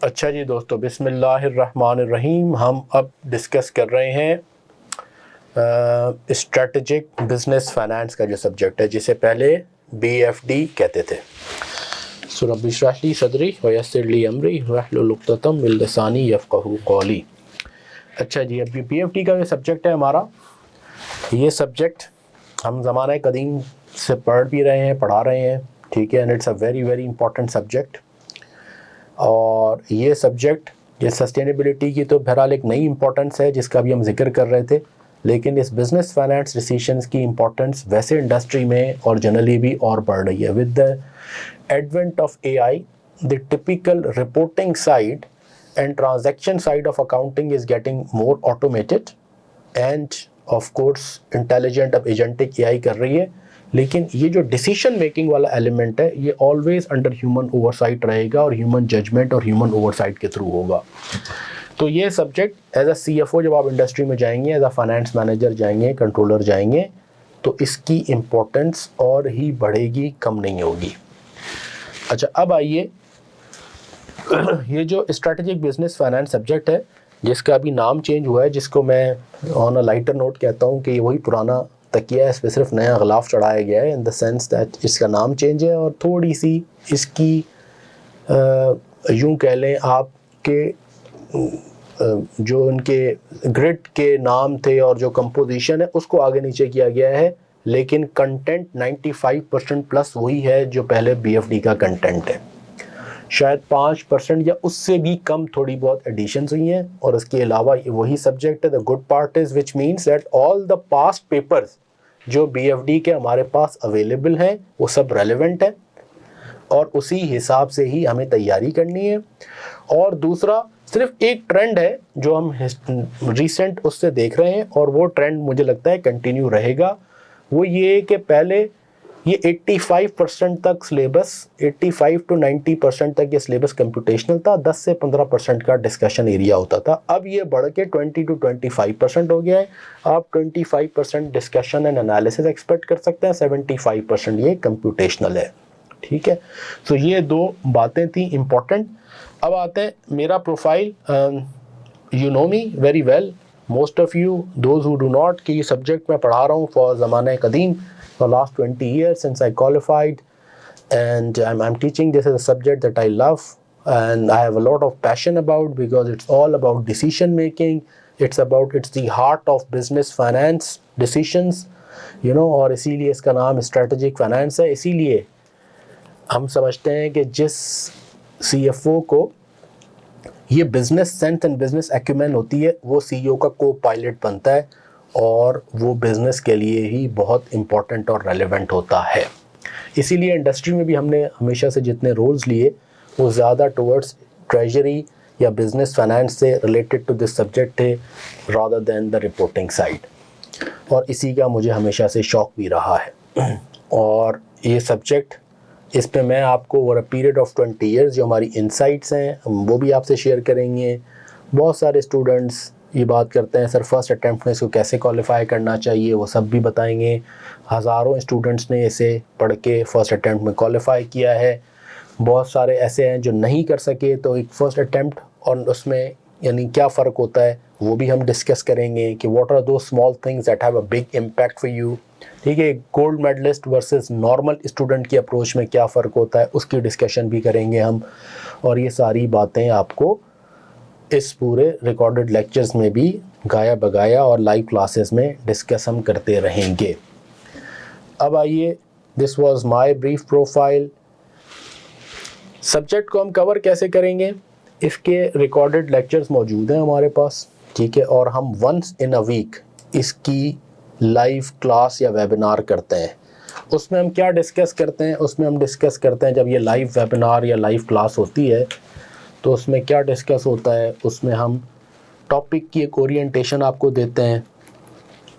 अच्छा जी दोस्तों, बिस्मिल्लाहिर्रहमानिर्रहीम। हम अब डिस्कस कर रहे हैं स्ट्रेटजिक बिजनेस फाइनेंस का जो सब्जेक्ट है, जिसे पहले BFD कहते थे। सो रब्बी इश्रह ली सदरी व यस्सिर ली अमरी वहलुल उक़दतम मिन लिसानी यफ़क़हू क़ौली। अच्छा जी, अभी BFD का जो सब्जेक्ट है हमारा, ये सब्जेक्ट हम ज़माने कदीम से पढ़ भी रहे हैं, पढ़ा रहे हैं, ठीक है। And it's a very very important subject. और ये सब्जेक्ट, ये सस्टेनेबिलिटी की तो बहरहाल एक नई इंपॉर्टेंस है जिसका भी हम जिक्र कर रहे थे, लेकिन इस बिज़नेस फाइनेंस डिसीजंस की इंपॉर्टेंस वैसे इंडस्ट्री में और जनरली भी और बढ़ रही है। With the advent of AI, the typical reporting side and transaction side of accounting is getting more automated end of course intelligent अब एजेंटिक AI कर रही है, लेकिन ये जो डिसीजन मेकिंग वाला एलिमेंट है ये ऑलवेज अंडर ह्यूमन ओवरसाइट रहेगा और ह्यूमन जजमेंट और ह्यूमन ओवरसाइट के थ्रू होगा। तो ये सब्जेक्ट एज अ CFO जब आप इंडस्ट्री में जाएंगे, एज अ फाइनेंस मैनेजर जाएंगे, कंट्रोलर जाएंगे, तो इसकी इम्पोर्टेंस और ही बढ़ेगी, कम नहीं होगी। अच्छा, अब आइए ये जो स्ट्रेटेजिक बिजनेस फाइनेंस सब्जेक्ट है, जिसका अभी नाम चेंज हुआ है, जिसको मैं ऑन अ लाइटर नोट कहता हूँ कि वही पुराना तकिया है, इस पर सिर्फ नया ग़िलाफ़ चढ़ाया गया है, इन द सेंस दैट इसका नाम चेंज है और थोड़ी सी इसकी यूँ कह लें आपके जो उनके ग्रिड के नाम थे और जो कंपोजिशन है उसको आगे नीचे किया गया है, लेकिन कंटेंट 95% प्लस वही है जो पहले BFD का कंटेंट है। शायद 5% या उससे भी कम थोड़ी बहुत एडिशंस हुई हैं, और इसके अलावा वही सब्जेक्ट है। The good part is which means that all the past papers जो BFD के हमारे पास अवेलेबल हैं वो सब रेलेवेंट हैं और उसी हिसाब से ही हमें तैयारी करनी है। और दूसरा, सिर्फ एक ट्रेंड है जो हम रिसेंट उससे देख रहे हैं, और वो ट्रेंड मुझे लगता है कंटिन्यू रहेगा। वो ये कि पहले ये 85% तक सिलेबस, 85 to 90% तक ये सिलेबस कंप्यूटेशनल था, 10 से 15% का डिस्कशन एरिया होता था। अब ये बढ़ के 20 to 25% हो गया है। आप 25% डिस्कशन एंड एनालिसिस एक्सपेक्ट कर सकते हैं, 75% ये कंप्यूटेशनल है, ठीक है। तो ये दो बातें थी इम्पॉर्टेंट। अब आते हैं मेरा profile. You know me very well, most of you, those who do not, कि ये सब्जेक्ट मैं पढ़ा रहा हूँ फॉर ज़माने कदीम, for last 20 years since I qualified, and I'm teaching. This is a subject that I love and I have a lot of passion about, because it's all about decision making. It's the heart of business finance decisions, you know, और इसीलिए इसका नाम strategic finance है। इसीलिए हम समझते हैं कि जिस CFO को ये business sense and business acumen होती है, वो CEO का को पायलट बनता है, और वो बिज़नेस के लिए ही बहुत इम्पॉर्टेंट और रेलेवेंट होता है। इसीलिए इंडस्ट्री में भी हमने हमेशा से जितने रोल्स लिए वो ज़्यादा टुवर्ड्स ट्रेजरी या बिज़नेस फाइनेंस से रिलेटेड टू दिस सब्जेक्ट थे, rather than the reporting side. और इसी का मुझे हमेशा से शौक़ भी रहा है। और ये सब्जेक्ट, इस पे मैं आपको over a period of 20 years जो हमारी इंसाइट्स हैं वो भी आपसे शेयर करेंगे। बहुत सारे स्टूडेंट्स ये बात करते हैं सर फर्स्ट अटैम्प्ट में इसको कैसे क्वालिफाई करना चाहिए, वो सब भी बताएंगे। हज़ारों स्टूडेंट्स ने इसे पढ़ के फर्स्ट अटैम्प्ट में क्वालिफाई किया है। बहुत सारे ऐसे हैं जो नहीं कर सके, तो एक फ़र्स्ट अटैम्प्ट और उसमें यानी क्या फ़र्क होता है वो भी हम डिस्कस करेंगे कि व्हाट आर दो small things that have a big impact for you, ठीक है। Gold medalist versus normal student की अप्रोच में क्या फ़र्क होता है उसकी डिस्कशन भी करेंगे हम। और ये सारी बातें आपको इस पूरे रिकॉर्डेड लेक्चर्स में भी गाया बगाया और लाइव क्लासेस में डिस्कस हम करते रहेंगे। अब आइए, this was my brief profile. Subject को हम कवर कैसे करेंगे, इसके रिकॉर्डेड लेक्चर्स मौजूद हैं हमारे पास, ठीक है। और हम वंस इन अ वीक इसकी लाइव क्लास या वेबिनार करते हैं। उसमें हम क्या डिस्कस करते हैं, उसमें हम डिस्कस करते हैं, जब ये लाइव वेबिनार या लाइव क्लास होती है तो उसमें क्या डिस्कस होता है, उसमें हम टॉपिक की एक ओरिएंटेशन आपको देते हैं।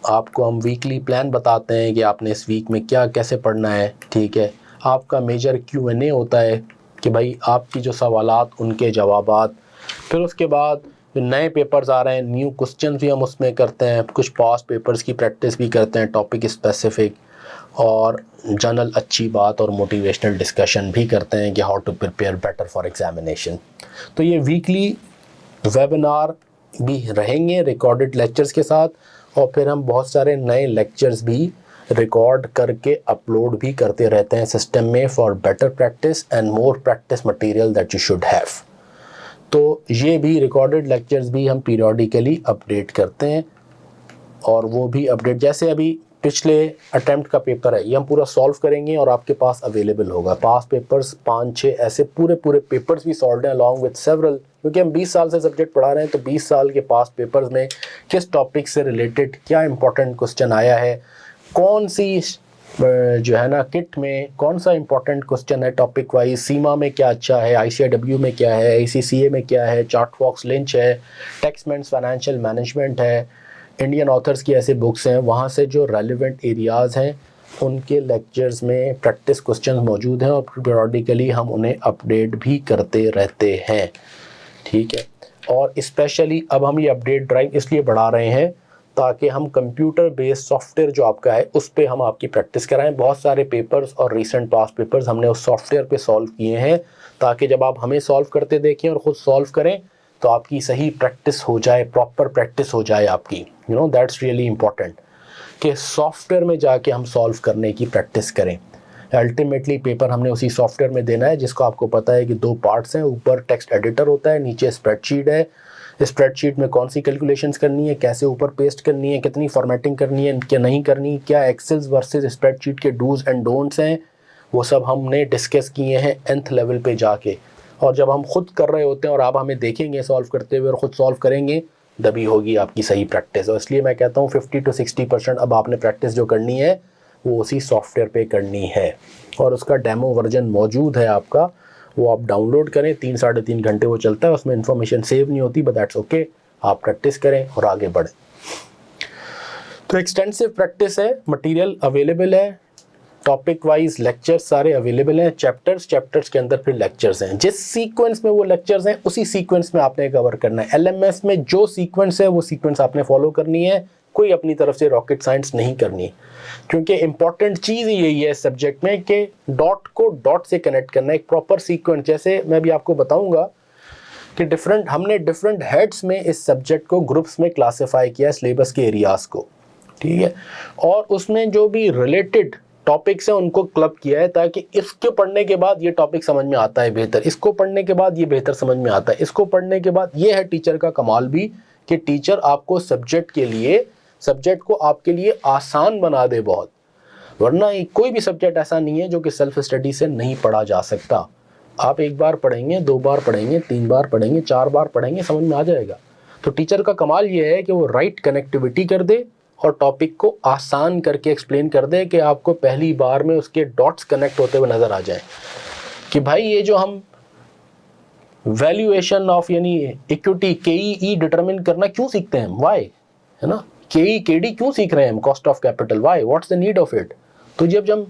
आपको हम वीकली प्लान बताते हैं कि आपने इस वीक में क्या कैसे पढ़ना है, ठीक है। आपका मेजर Q&A होता है कि भाई आपकी जो सवालात उनके जवाबात। फिर उसके बाद नए पेपर्स आ रहे हैं, न्यू क्वेश्चन भी हम उसमें करते हैं। कुछ पास्ट पेपर्स की प्रैक्टिस भी करते हैं टॉपिक स्पेसिफिक। और जनरल अच्छी बात और मोटिवेशनल डिस्कशन भी करते हैं कि how to prepare better for examination. तो ये वीकली वेबिनार भी रहेंगे रिकॉर्डेड लेक्चर्स के साथ, और फिर हम बहुत सारे नए लेक्चर्स भी रिकॉर्ड करके अपलोड भी करते रहते हैं सिस्टम में for better practice and more practice material that you should have. तो ये भी रिकॉर्डेड लेक्चर्स भी हम पीरियोडिकली अपडेट करते हैं, और वो भी अपडेट जैसे अभी पिछले अटेम्प्ट का पेपर है ये हम पूरा सॉल्व करेंगे और आपके पास अवेलेबल होगा। पास पेपर्स 5-6 ऐसे पूरे पेपर्स भी सॉल्व हैं अलॉन्ग विद सेवरल, क्योंकि हम 20 साल से सब्जेक्ट पढ़ा रहे हैं, तो 20 साल के पास पेपर्स में किस टॉपिक से रिलेटेड क्या इंपॉर्टेंट क्वेश्चन आया है, कौन सी जो है ना किट में कौन सा इंपॉर्टेंट क्वेश्चन है टॉपिक वाइज, सीमा में क्या अच्छा है, ICIW में क्या है, ACCA में क्या है, चार्ट फॉक्स लिंच है, टेक्समेंट्स फाइनेंशियल मैनेजमेंट है, इंडियन ऑथर्स की ऐसे बुक्स हैं, वहाँ से जो रेलिवेंट एरियाज़ हैं उनके लेक्चर्स में प्रैक्टिस क्वेश्चन मौजूद हैं और पीरियोडिकली हम उन्हें अपडेट भी करते रहते हैं। ठीक है, और स्पेशली अब हम ये अपडेट ड्राइव इसलिए बढ़ा रहे हैं ताकि हम कंप्यूटर बेस्ड सॉफ्टवेयर जो आपका है उस पर हम आपकी प्रैक्टिस कराएं। बहुत सारे पेपर्स और रीसेंट पास्ट पेपर्स हमने उस सॉफ्टवेयर पे सॉल्व किए हैं, ताकि जब आप हमें सॉल्व करते देखें और ख़ुद सॉल्व करें तो आपकी सही प्रैक्टिस हो जाए, प्रॉपर प्रैक्टिस हो जाए आपकी। You know that's really important कि सॉफ्टवेयर में जाके हम सॉल्व करने की प्रैक्टिस करें। अल्टीमेटली पेपर हमने उसी सॉफ्टवेयर में देना है जिसको आपको पता है कि 2 पार्ट्स हैं, ऊपर टेक्स्ट एडिटर होता है, नीचे स्प्रेडशीट है। स्प्रेडशीट में कौन सी कैलकुलेशंस करनी है, कैसे ऊपर पेस्ट करनी है, कितनी फॉर्मेटिंग करनी है, क्या नहीं करनी, क्या एक्सेल्स वर्सेस स्प्रेडशीट के डूज एंड डोंट्स हैं, वो सब हमने डिस्कस किए हैं nth लेवल पे जाके। और जब हम खुद कर रहे होते हैं और आप हमें देखेंगे सॉल्व करते हुए और ख़ुद सॉल्व करेंगे, तभी होगी आपकी सही प्रैक्टिस। और इसलिए मैं कहता हूँ 50 to 60% अब आपने प्रैक्टिस जो करनी है वो उसी सॉफ्टवेयर पे करनी है, और उसका डेमो वर्जन मौजूद है आपका, वो आप डाउनलोड करें। 3-3.5 घंटे वो चलता है, उसमें इन्फॉर्मेशन सेव नहीं होती, बट दैट्स ओके, आप प्रैक्टिस करें और आगे बढ़ें। तो एक्सटेंसिव प्रैक्टिस है, मटेरियल अवेलेबल है, टॉपिक वाइज लेक्चर्स सारे अवेलेबल हैं, चैप्टर्स के अंदर फिर लेक्चर्स हैं। जिस सीक्वेंस में वो लेक्चर्स हैं उसी सीक्वेंस में आपने कवर करना है। LMS में जो सीक्वेंस है वो सीक्वेंस आपने फॉलो करनी है, कोई अपनी तरफ से रॉकेट साइंस नहीं करनी, क्योंकि इंपॉर्टेंट चीज़ यही है सब्जेक्ट में कि डॉट को डॉट से कनेक्ट करना है, एक प्रॉपर सीक्वेंस। जैसे मैं भी आपको बताऊंगा कि हमने डिफरेंट हेड्स में इस सब्जेक्ट को ग्रुप्स में क्लासीफाई किया है, सिलेबस के एरियाज़ को, ठीक है, और उसमें जो भी रिलेटेड टॉपिक्स हैं उनको क्लब किया है, ताकि इसके पढ़ने के बाद ये टॉपिक समझ में आता है बेहतर, इसको पढ़ने के बाद ये बेहतर समझ में आता है, इसको पढ़ने के बाद ये है टीचर का कमाल भी कि टीचर आपको सब्जेक्ट को आपके लिए आसान बना दे बहुत। वरना कोई भी सब्जेक्ट ऐसा नहीं है जो कि सेल्फ स्टडी से नहीं पढ़ा जा सकता। आप 1 बार पढ़ेंगे, 2 बार पढ़ेंगे, 3 बार पढ़ेंगे, 4 बार पढ़ेंगे, समझ में आ जाएगा। तो टीचर का कमाल ये है कि वो राइट कनेक्टिविटी कर दे और टॉपिक को आसान करके एक्सप्लेन कर दे कि आपको पहली बार में उसके डॉट्स कनेक्ट होते हुए नज़र आ जाए कि भाई ये जो हम वैल्यूएशन ऑफ यानी इक्विटी KEE डिटरमिन करना क्यों सीखते हैं, वाई, है ना, KE KD क्यों सीख रहे हैं हम, cost of capital, why, what's the need of it. तो जब हम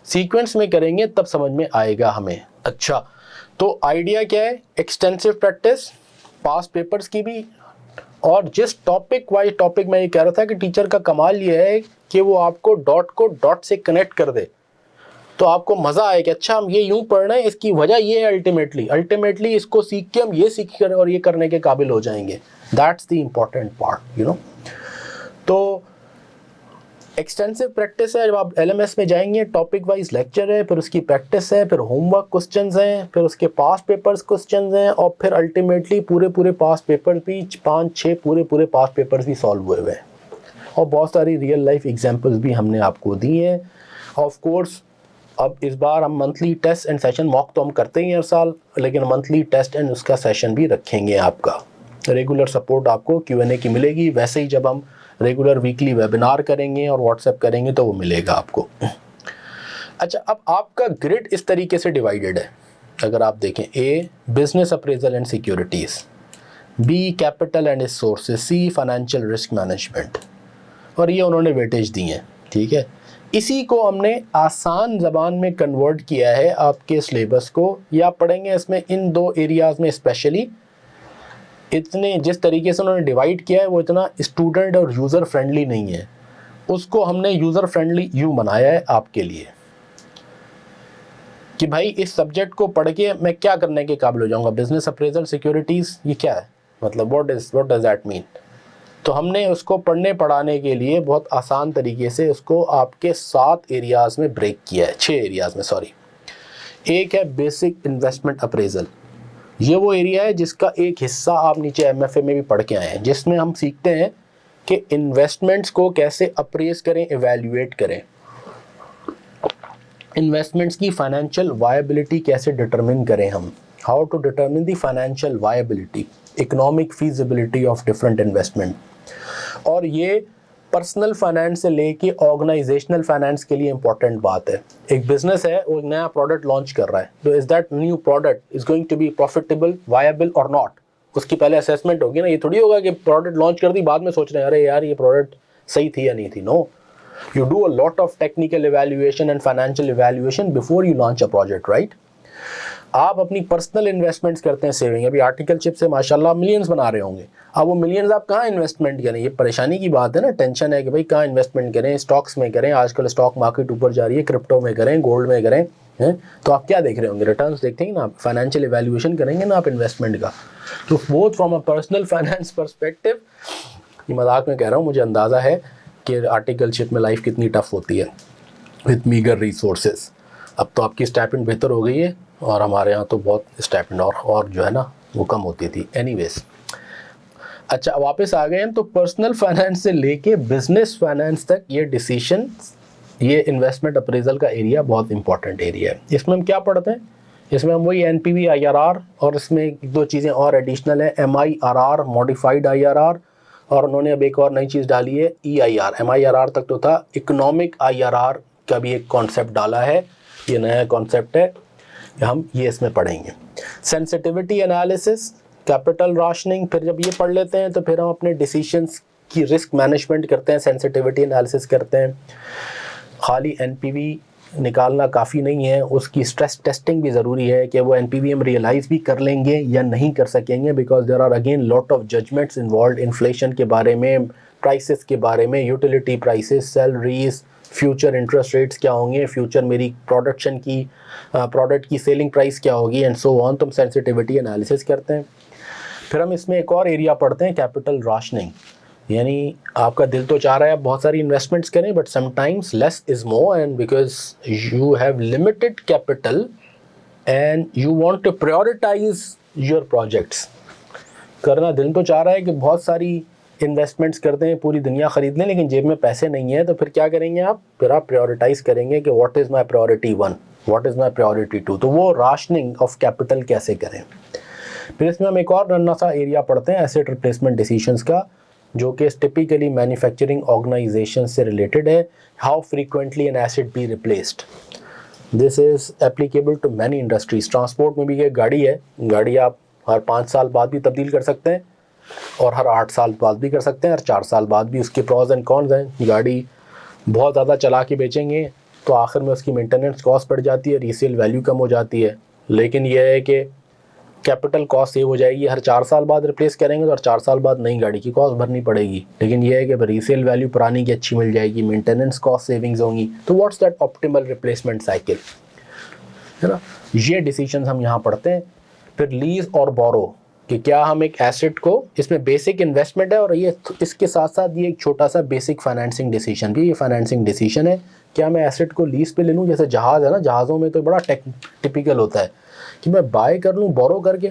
सीक्वेंस में करेंगे तब समझ में आएगा हमें। अच्छा, तो आइडिया क्या है, एक्सटेंसिव प्रैक्टिस पास पेपर्स की भी, और जिस टॉपिक वाइज टॉपिक मैं ये कह रहा था कि टीचर का कमाल ये है कि वो आपको डॉट को डॉट से कनेक्ट कर दे, तो आपको मज़ा आए कि अच्छा हम ये यूं पढ़ रहे हैं, इसकी वजह ये है, अल्टीमेटली इसको सीख के हम ये सीख कर और ये करने के काबिल हो जाएंगे। That's the important part, you know. तो एक्सटेंसिव प्रैक्टिस है, जब आप LMS में जाएंगे टॉपिक वाइज लेक्चर है, फिर उसकी प्रैक्टिस है, फिर होमवर्क क्वेश्चंस हैं, फिर उसके पास पेपर्स क्वेश्चंस हैं, और फिर अल्टीमेटली पूरे पास पेपर भी 5-6 पूरे पास पेपर्स भी सॉल्व हुए हैं, और बहुत सारी रियल लाइफ एग्जांपल्स भी हमने आपको दी हैं। ऑफ कोर्स अब इस बार हम monthly test and session mock तो हम करते ही हर साल, लेकिन मंथली टेस्ट एंड उसका सेशन भी रखेंगे। आपका रेगुलर सपोर्ट आपको Q&A की मिलेगी, वैसे ही जब हम रेगुलर वीकली वेबिनार करेंगे और व्हाट्सएप करेंगे तो वो मिलेगा आपको। अच्छा, अब आपका ग्रिड इस तरीके से डिवाइडेड है, अगर आप देखें, A business appraisal and securities, B capital and it's sources, C financial risk management, और ये उन्होंने वेटेज दी हैं, ठीक है। इसी को हमने आसान ज़बान में कन्वर्ट किया है आपके सिलेबस को, या पढ़ेंगे इसमें इन 2 एरियाज़ में स्पेशली। इतने जिस तरीके से उन्होंने डिवाइड किया है वो इतना स्टूडेंट और यूज़र फ्रेंडली नहीं है। उसको हमने यूज़र फ्रेंडली यूँ बनाया है आपके लिए कि भाई इस सब्जेक्ट को पढ़ के मैं क्या करने के काबिल हो जाऊंगा। बिजनेस अप्रेजल सिक्योरिटीज़, ये क्या है, मतलब व्हाट डज दैट मीन। तो हमने उसको पढ़ने पढ़ाने के लिए बहुत आसान तरीके से उसको आपके 7 एरियाज़ में ब्रेक किया है, 6 एरियाज़ में सॉरी। एक है बेसिक इन्वेस्टमेंट अप्रेजल, ये वो एरिया है जिसका एक हिस्सा आप नीचे MFA में भी पढ़ के आए हैं, जिसमें हम सीखते हैं कि इन्वेस्टमेंट्स को कैसे अप्रेज करें, इवैल्यूएट करें, इन्वेस्टमेंट्स की फाइनेंशियल वायबिलिटी कैसे डिटरमिन करें हम, how to determine the financial viability, economic feasibility of different investment. और ये पर्सनल फाइनेंस से लेके ऑर्गेनाइजेशनल फाइनेंस के लिए इंपॉर्टेंट बात है। एक बिजनेस है, वो एक नया प्रोडक्ट लॉन्च कर रहा है, तो is that new product is going to be profitable, viable और नॉट, उसकी पहले असेसमेंट होगी ना। ये थोड़ी होगा कि प्रोडक्ट लॉन्च कर दी बाद में सोच रहे हैं अरे यार ये प्रोडक्ट सही थी या नहीं थी। No, you do a lot of technical evaluation and financial evaluation before you launch a project, right? आप अपनी पर्सनल इन्वेस्टमेंट्स करते हैं, सेविंग, अभी आर्टिकल चिप से माशाल्लाह मिलियंस बना रहे होंगे। अब वो मिलियंस आप कहाँ इन्वेस्टमेंट करें, ये परेशानी की बात है ना, टेंशन है कि भाई कहाँ इन्वेस्टमेंट करें, स्टॉक्स में करें, आजकल स्टॉक मार्केट ऊपर जा रही है, क्रिप्टो में करें, गोल्ड में करें, हैं? तो आप क्या देख रहे होंगे, रिटर्न्स देखते हैं ना, आप फाइनेंशियल इवैल्यूएशन करेंगे ना आप इन्वेस्टमेंट का। तो both from a personal finance perspective, ये मजाक में कह रहा हूँ, मुझे अंदाज़ा है कि आर्टिकलशिप में लाइफ कितनी टफ होती है विथ मीगर रिसोर्सेज। अब तो आपकी स्टाइपेंड बेहतर हो गई है और हमारे यहाँ तो बहुत स्टाइपेंड और जो है ना वो कम होती थी। एनीवेज, अच्छा वापस आ गए हैं। तो पर्सनल फाइनेंस से लेके बिजनेस फाइनेंस तक ये डिसीजन, ये इन्वेस्टमेंट अप्रेजल का एरिया बहुत इंपॉर्टेंट एरिया है। इसमें हम क्या पढ़ते हैं, इसमें हम वही NPV IRR और इसमें 2 चीज़ें और एडिशनल है, MIRR मॉडिफाइड IRR, और उन्होंने अब एक और नई चीज़ डाली है EIR। MIRR तक तो था, इकोनॉमिक IRR का भी एक कॉन्सेप्ट डाला है, ये नया कॉन्सेप्ट है, हम ये इसमें पढ़ेंगे। सेंसिटिविटी एनालिसिस, कैपिटल राशनिंग, फिर जब ये पढ़ लेते हैं तो फिर हम अपने डिसीजंस की रिस्क मैनेजमेंट करते हैं, सेंसिटिविटी एनालिसिस करते हैं। खाली NPV निकालना काफ़ी नहीं है, उसकी स्ट्रेस टेस्टिंग भी ज़रूरी है कि वो NPV हम रियलाइज़ भी कर लेंगे या नहीं कर सकेंगे, because there are again lot of judgements involve, inflation के बारे में, प्राइसेस के बारे में, utility prices, salaries, future interest rates क्या होंगे, फ्यूचर मेरी प्रोडक्शन की प्रोडक्ट की सेलिंग प्राइस क्या होगी, एंड सो ऑन। तो हम सेंसिटिविटी एनालिसिस करते हैं। फिर हम इसमें एक और एरिया पढ़ते हैं, कैपिटल राशनिंग, यानी आपका दिल तो चाह रहा है आप बहुत सारी इन्वेस्टमेंट्स करें, but sometimes less is more, and because you have limited capital and you want to prioritise your projects. करना दिल तो चाह रहा है कि बहुत सारी इन्वेस्टमेंट्स करते हैं, पूरी दुनिया ख़रीद लें, लेकिन जेब में पैसे नहीं है, तो फिर क्या करेंगे आप, फिर आप प्रायोरिटाइज करेंगे कि what is my priority 1, what is my priority 2। तो वो राशनिंग ऑफ कैपिटल कैसे करें। फिर इसमें हम एक और नन्ना सा एरिया पढ़ते हैं, एसेट रिप्लेसमेंट डिसीजंस का, जो कि टिपिकली मैन्युफैक्चरिंग ऑर्गेनाइजेशन से रिलेटेड है। How frequently an asset be replaced, this is applicable to many industries. Transport में भी एक गाड़ी है, गाड़ी आप हर 5 साल बाद भी तब्दील कर सकते हैं और हर 8 साल बाद भी कर सकते हैं, हर 4 साल बाद भी। उसके प्रॉज एंड कॉन्स हैं। गाड़ी बहुत ज़्यादा चला के बेचेंगे तो आखिर में उसकी मेंटेनेंस कॉस्ट बढ़ जाती है, रीसेल वैल्यू कम हो जाती है, लेकिन यह है कि कैपिटल कॉस्ट सेव हो जाएगी। हर 4 साल बाद रिप्लेस करेंगे तो हर 4 साल बाद नई गाड़ी की कॉस्ट भरनी पड़ेगी, लेकिन यह है कि रीसेल वैल्यू पुरानी की अच्छी मिल जाएगी, मेंटेनेंस कॉस्ट सेविंग्स होंगी। तो what's that optimal replacement cycle, है ना, ये डिसीजन हम यहाँ पढ़ते हैं। फिर लीज और बोरो, कि क्या हम एक एसेट को, इसमें बेसिक इन्वेस्टमेंट है और ये इसके साथ साथ ये एक छोटा सा बेसिक फाइनेंसिंग डिसीजन भी, ये फाइनेंसिंग डिसीजन है। क्या मैं एसेट को लीज पे ले लूँ, जैसे जहाज़ है ना, जहाज़ों में तो बड़ा टिपिकल होता है कि मैं बाय कर लूँ बोरो करके,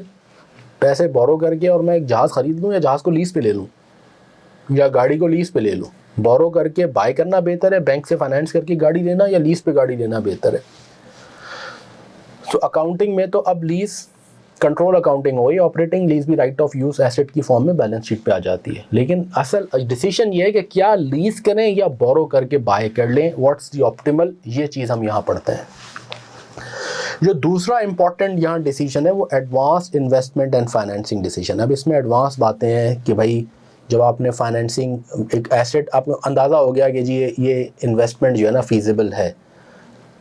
पैसे बोरो करके, और मैं एक जहाज़ ख़रीद लूँ या जहाज़ को लीज़ पे ले लूँ या गाड़ी को लीज़ पे ले लूँ। बोरो करके बाय करना बेहतर है, बैंक से फाइनेंस करके गाड़ी लेना, या लीज़ पे गाड़ी लेना बेहतर है। तो अकाउंटिंग में तो अब लीज़ कंट्रोल अकाउंटिंग हो गई, ऑपरेटिंग लीज़ भी राइट ऑफ यूज़ एसेट की फॉर्म में बैलेंस शीट पे आ जाती है। लेकिन असल डिसीजन ये है कि क्या लीज़ करें या बोरो करके बाय कर लें, व्हाट्स द ऑप्टिमल, ये चीज़ हम यहाँ पढ़ते हैं। जो दूसरा इंपॉर्टेंट यहाँ डिसीजन है वो advance investment and financing decision. अब इसमें एडवांस बातें हैं कि भाई जब आपने फाइनेंसिंग एक एसेट, आपको अंदाज़ा हो गया कि जी ये इन्वेस्टमेंट जो है ना फीजिबल है,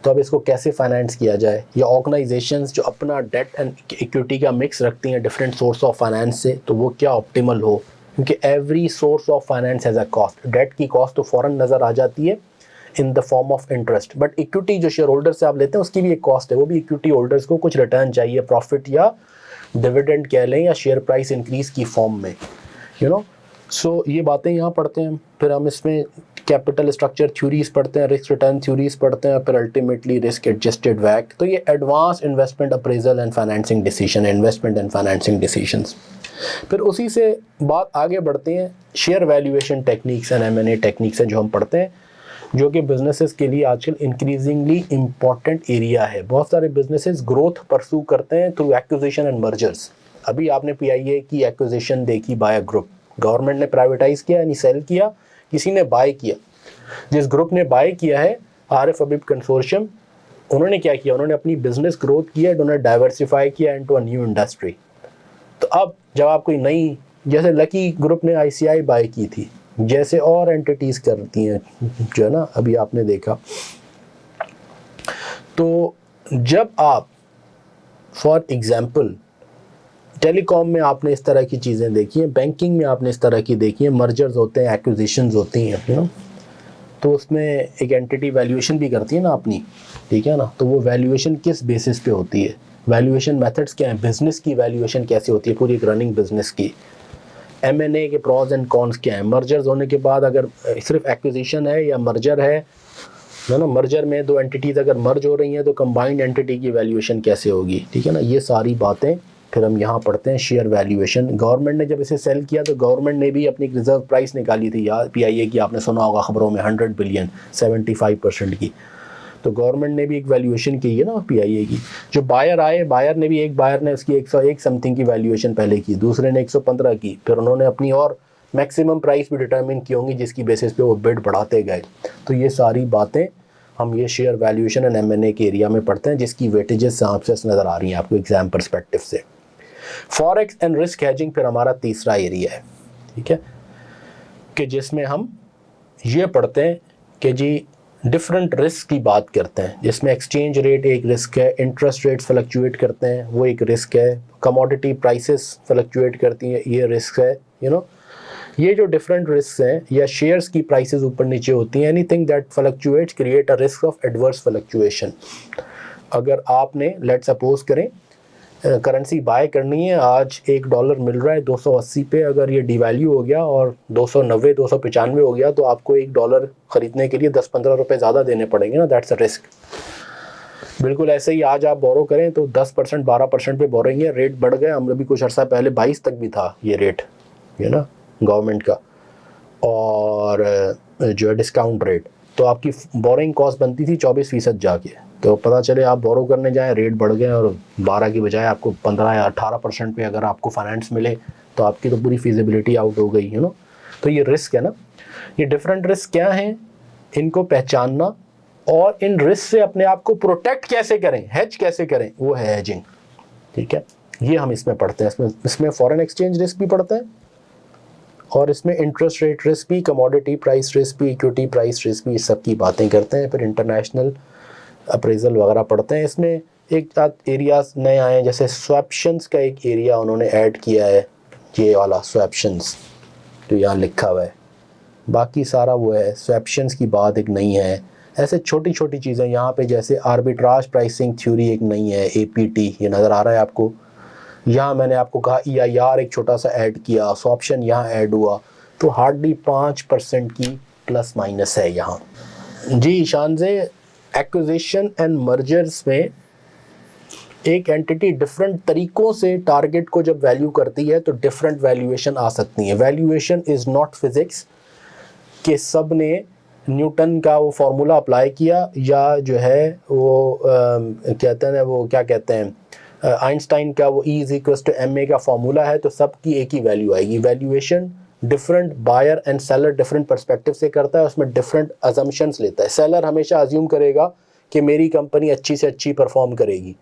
तो अब इसको कैसे फाइनेंस किया जाए, या ऑर्गेनाइजेशंस जो अपना डेट एंड इक्विटी का मिक्स रखती हैं डिफरेंट सोर्स ऑफ फाइनेंस से, तो वो क्या ऑप्टिमल हो, क्योंकि every source of finance has a cost. Debt की कॉस्ट तो फ़ौरन नज़र आ जाती है in the form of interest, but equity जो शेयर होल्डर से आप लेते हैं उसकी भी एक कॉस्ट है, वो भी इक्विटी होल्डर्स को कुछ रिटर्न चाहिए, प्रॉफिट या डिविडेंड कह लें या शेयर प्राइस इंक्रीज की फॉर्म में, यू नो। सो ये बातें यहाँ पढ़ते हैं, फिर हम इसमें कैपिटल स्ट्रक्चर थ्योरीज पढ़ते हैं, रिस्क रिटर्न थ्योरीज पढ़ते हैं, फिर अल्टीमेटली रिस्क एडजस्टेड वैक। तो ये advance investment appraisal and financing decision, investment and financing decisions. फिर उसी से बात आगे बढ़ते हैं share valuation techniques and M&A techniques हैं जो हम पढ़ते हैं, जो कि बिजनेसेस के लिए आजकल इंक्रीजिंगली इम्पॉर्टेंट एरिया है। बहुत सारे बिजनेसेस ग्रोथ परसू करते हैं थ्रू एक्विजिशन एंड मर्जर्स। अभी आपने PIA की एक्विजिशन देखी बाय ग्रुप, गवर्नमेंट ने प्राइवेटाइज किया यानी सेल किया, किसी ने बाय किया। जिस ग्रुप ने बाय किया है आरिफ हबीब कंसोर्शियम, उन्होंने क्या किया, उन्होंने अपनी बिजनेस ग्रोथ किया, उन्होंने डाइवर्सिफाई किया इनटू अ न्यू इंडस्ट्री। तो अब जब आप कोई नई, जैसे लकी ग्रुप ने ICI बाय की थी, जैसे और एंटिटीज़ करती हैं जो है ना, अभी आपने देखा। तो जब आप फॉर एग्जांपल टेलीकॉम में आपने इस तरह की चीज़ें देखी हैं, बैंकिंग में आपने इस तरह की देखी हैं, मर्जर्स होते हैं, एक्विजिशंस होती हैं, यू नो, तो उसमें एक एंटिटी वैल्यूएशन भी करती है ना अपनी, ठीक है ना। तो वो वैल्यूएशन किस बेसिस पे होती है, वैल्यूएशन मेथड्स क्या हैं, बिजनेस की वैल्यूएशन कैसे होती है, पूरी एक रनिंग बिजनेस की, M&A के प्रॉज एंड कॉन्स क्या हैं, मर्जर्स होने के बाद अगर सिर्फ एक्विजिशन है या मर्जर है ना, मर्जर में दो एंटिटीज़ अगर मर्ज हो रही हैं तो कंबाइंड एंटिटी की वैल्यूएशन कैसे होगी, ठीक है ना। ये सारी बातें फिर हम यहाँ पढ़ते हैं। शेयर वैल्यूएशन, गवर्नमेंट ने जब इसे सेल किया तो गवर्नमेंट ने भी अपनी रिजर्व प्राइस निकाली थी यार, PIA की आपने सुना होगा खबरों में, 100 बिलियन 75% की। तो गवर्नमेंट ने भी एक वैल्यूएशन की है ना PIA की। जो बायर आए, बायर ने भी, एक बायर ने उसकी 101 समथिंग की वैल्यूएशन पहले की, दूसरे ने 115 की, फिर उन्होंने अपनी और मैक्सिमम प्राइस भी डिटरमिन की होंगी जिसकी बेसिस पे वो बिड बढ़ाते गए। तो ये सारी बातें हम ये शेयर वैल्यूएशन एंड M&A के एरिया में पढ़ते हैं, जिसकी वेटेजेस आपसे नज़र आ रही हैं आपको एग्जाम परस्पेक्टिव से। फॉरेक्स एंड रिस्क हेजिंग फिर हमारा तीसरा एरिया है, ठीक है, कि जिसमें हम ये पढ़ते हैं कि जी डिफरेंट रिस्क की बात करते हैं, जिसमें एक्सचेंज रेट एक रिस्क है, इंटरेस्ट रेट्स फ्लक्चुएट करते हैं वो एक रिस्क है, कमोडिटी प्राइसेस फ्लक्चुएट करती हैं ये रिस्क है, यू नो। ये जो डिफरेंट रिस्क हैं, या शेयर्स की प्राइसेस ऊपर नीचे होती हैं, anything that fluctuates create a risk of adverse fluctuation. अगर आपने लेट सपोज करें करेंसी बाय करनी है, आज $1 मिल रहा है 280 पे, अगर ये डिवैल्यू हो गया और 290 295 हो गया तो आपको $1 ख़रीदने के लिए 10-15 रुपये ज़्यादा देने पड़ेंगे ना, दैट्स अ रिस्क। बिल्कुल ऐसे ही आज आप बोरो करें तो 10% 12% पे बोरेंगे, रेट बढ़ गए, हम अभी कुछ अर्सा पहले 22 तक भी था ये रेट, ये ना गवर्नमेंट का, और जो है डिस्काउंट रेट, तो आपकी बोरिंग कॉस्ट बनती थी 24% जाके, तो पता चले आप बोरो करने जाएं रेट बढ़ गए और 12 की बजाय आपको 15 या 18% पे अगर आपको फाइनेंस मिले तो आपकी तो पूरी फिजिबिलिटी आउट हो गई, यू नो। तो ये रिस्क है ना। ये डिफरेंट रिस्क क्या हैं, इनको पहचानना और इन रिस्क से अपने आप को प्रोटेक्ट कैसे करें, हेज कैसे करें, वो है हेजिंग, ठीक है। ये हम इसमें पढ़ते हैं। इसमें फॉरेन एक्सचेंज रिस्क भी पढ़ते हैं और इसमें इंटरेस्ट रेट रिस्क भी, कमोडिटी प्राइस रिस्क भी, इक्विटी प्राइस रिस्क भी, इस सब की बातें करते हैं। फिर इंटरनेशनल अप्रेजल वगैरह पढ़ते हैं। इसमें एक एरियाज नए आए हैं, जैसे स्वैप्शंस का एक एरिया उन्होंने ऐड किया है, ये वाला स्वैप्शंस तो यहाँ लिखा हुआ है, बाकी सारा वो है, स्वैप्शंस की बात एक नई है। ऐसे छोटी छोटी चीज़ें यहाँ पे, जैसे आर्बिट्राज प्राइसिंग थ्योरी एक नई है, APT, ये नज़र आ रहा है आपको। यहाँ मैंने आपको कहा EIR एक छोटा सा ऐड किया, स्वैप्शन यहाँ ऐड हुआ, तो हार्डली 5% की प्लस माइनस है यहाँ। जी ईशान से, एक्विजिशन एंड मर्जर्स में एक एंटिटी डिफरेंट तरीक़ों से टारगेट को जब वैल्यू करती है तो डिफरेंट वैल्यूएशन आ सकती है। वैल्यूएशन इज़ नॉट फिज़िक्स कि सब ने न्यूटन का वो फार्मूला अप्लाई किया, या जो है वो कहते हैं ना, वो क्या कहते हैं, आइंस्टाइन का वो E=ma का फार्मूला है तो सब की एक ही वैल्यू आएगी। Valuation different buyer and seller different perspective से करता है, उसमें डिफरेंट अजम्पशंस लेता है। सेलर हमेशा अज्यूम करेगा कि मेरी कंपनी अच्छी से अच्छी परफॉर्म करेगी,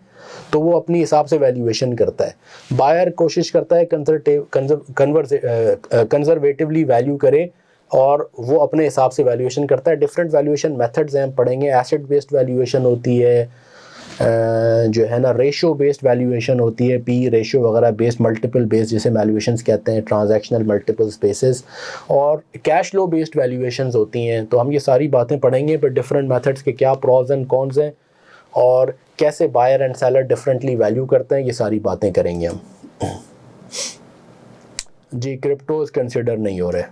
तो वो अपनी हिसाब से वैल्यूएशन करता है। बायर कोशिश करता है कंजर्वेटिवली वैल्यू करे और वो अपने हिसाब से वैल्यूएशन करता है। डिफरेंट वैल्यूएशन मेथड्स हैं, हम पढ़ेंगे। एसेट बेस्ड वैल्यूएशन होती है, जो है ना रेशो बेस्ड वैल्यूएशन होती है, पी रेशो वगैरह बेस्ड, मल्टीपल बेस्ड जिसे वैल्यूएशंस कहते हैं, ट्रांजैक्शनल मल्टीपल्स बेसिस, और कैश फ्लो बेस्ड वैल्यूएशंस होती हैं। तो हम ये सारी बातें पढ़ेंगे, पर डिफरेंट मेथड्स के क्या प्रॉज एंड कॉन्स हैं और कैसे buyer and seller differently value करते हैं, ये सारी बातें करेंगे हम। जी क्रिप्टोज कंसिडर नहीं हो रहे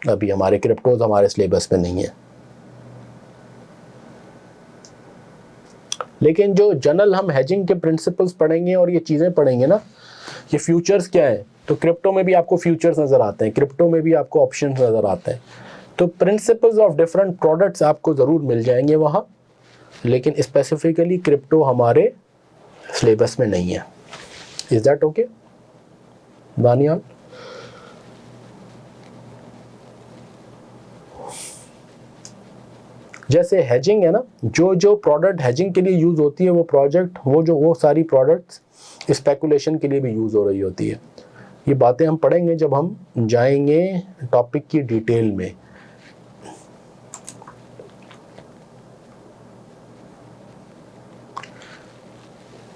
अभी, हमारे क्रिप्टोज हमारे सिलेबस में नहीं है, लेकिन जो जनरल हम हेजिंग के प्रिंसिपल्स पढ़ेंगे और ये चीज़ें पढ़ेंगे ना, ये फ्यूचर्स क्या है, तो क्रिप्टो में भी आपको फ्यूचर्स नज़र आते हैं, क्रिप्टो में भी आपको ऑप्शंस नज़र आते हैं, तो प्रिंसिपल्स ऑफ डिफरेंट प्रोडक्ट्स आपको ज़रूर मिल जाएंगे वहाँ, लेकिन स्पेसिफिकली क्रिप्टो हमारे सिलेबस में नहीं है। Is that okay Baniyal? जैसे हेजिंग है ना, जो प्रोडक्ट हेजिंग के लिए यूज़ होती है, वो सारी प्रोडक्ट्स स्पेकुलेशन के लिए भी यूज़ हो रही होती है। ये बातें हम पढ़ेंगे जब हम जाएंगे टॉपिक की डिटेल में।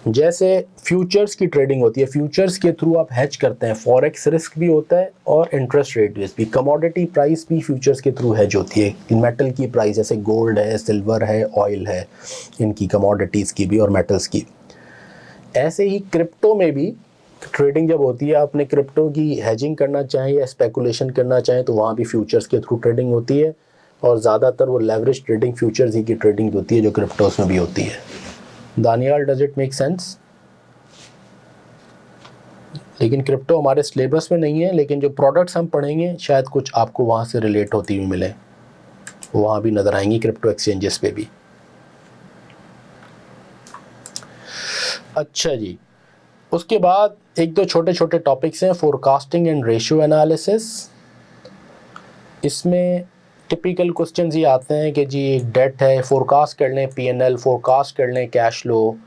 जैसे फ्यूचर्स की ट्रेडिंग होती है, फ्यूचर्स के थ्रू आप हेज करते हैं, फॉरेक्स रिस्क भी होता है और इंटरेस्ट रेट रिस्क भी, कमोडिटी प्राइस भी फ्यूचर्स के थ्रू हेज होती है, मेटल की प्राइस जैसे गोल्ड है, सिल्वर है, ऑयल है, इनकी कमोडिटीज़ की भी और मेटल्स की। ऐसे ही क्रिप्टो में भी ट्रेडिंग जब होती है, आपने क्रिप्टो की हेजिंग करना चाहें या स्पेकुलेशन करना चाहें तो वहाँ भी फ्यूचर्स के थ्रू ट्रेडिंग होती है, और ज़्यादातर वो लेवरेज ट्रेडिंग फ्यूचर्स ही की ट्रेडिंग होती है जो क्रिप्टोस में भी होती है। Daniyal, does it make sense? लेकिन क्रिप्टो हमारे सिलेबस में नहीं है, लेकिन जो प्रोडक्ट्स हम पढ़ेंगे शायद कुछ आपको वहाँ से रिलेट होती हुई मिले, वहाँ भी नज़र आएंगी क्रिप्टो एक्सचेंजेस पे भी। अच्छा जी, उसके बाद एक दो छोटे छोटे टॉपिक्स हैं, फोरकास्टिंग एंड रेशियो एनालिसिस। इसमें टिपिकल क्वेश्चंस ये आते हैं कि जी डेट है, फोरकास्ट कर लें पीएनएल, फोरकास्ट कर लें cash flow,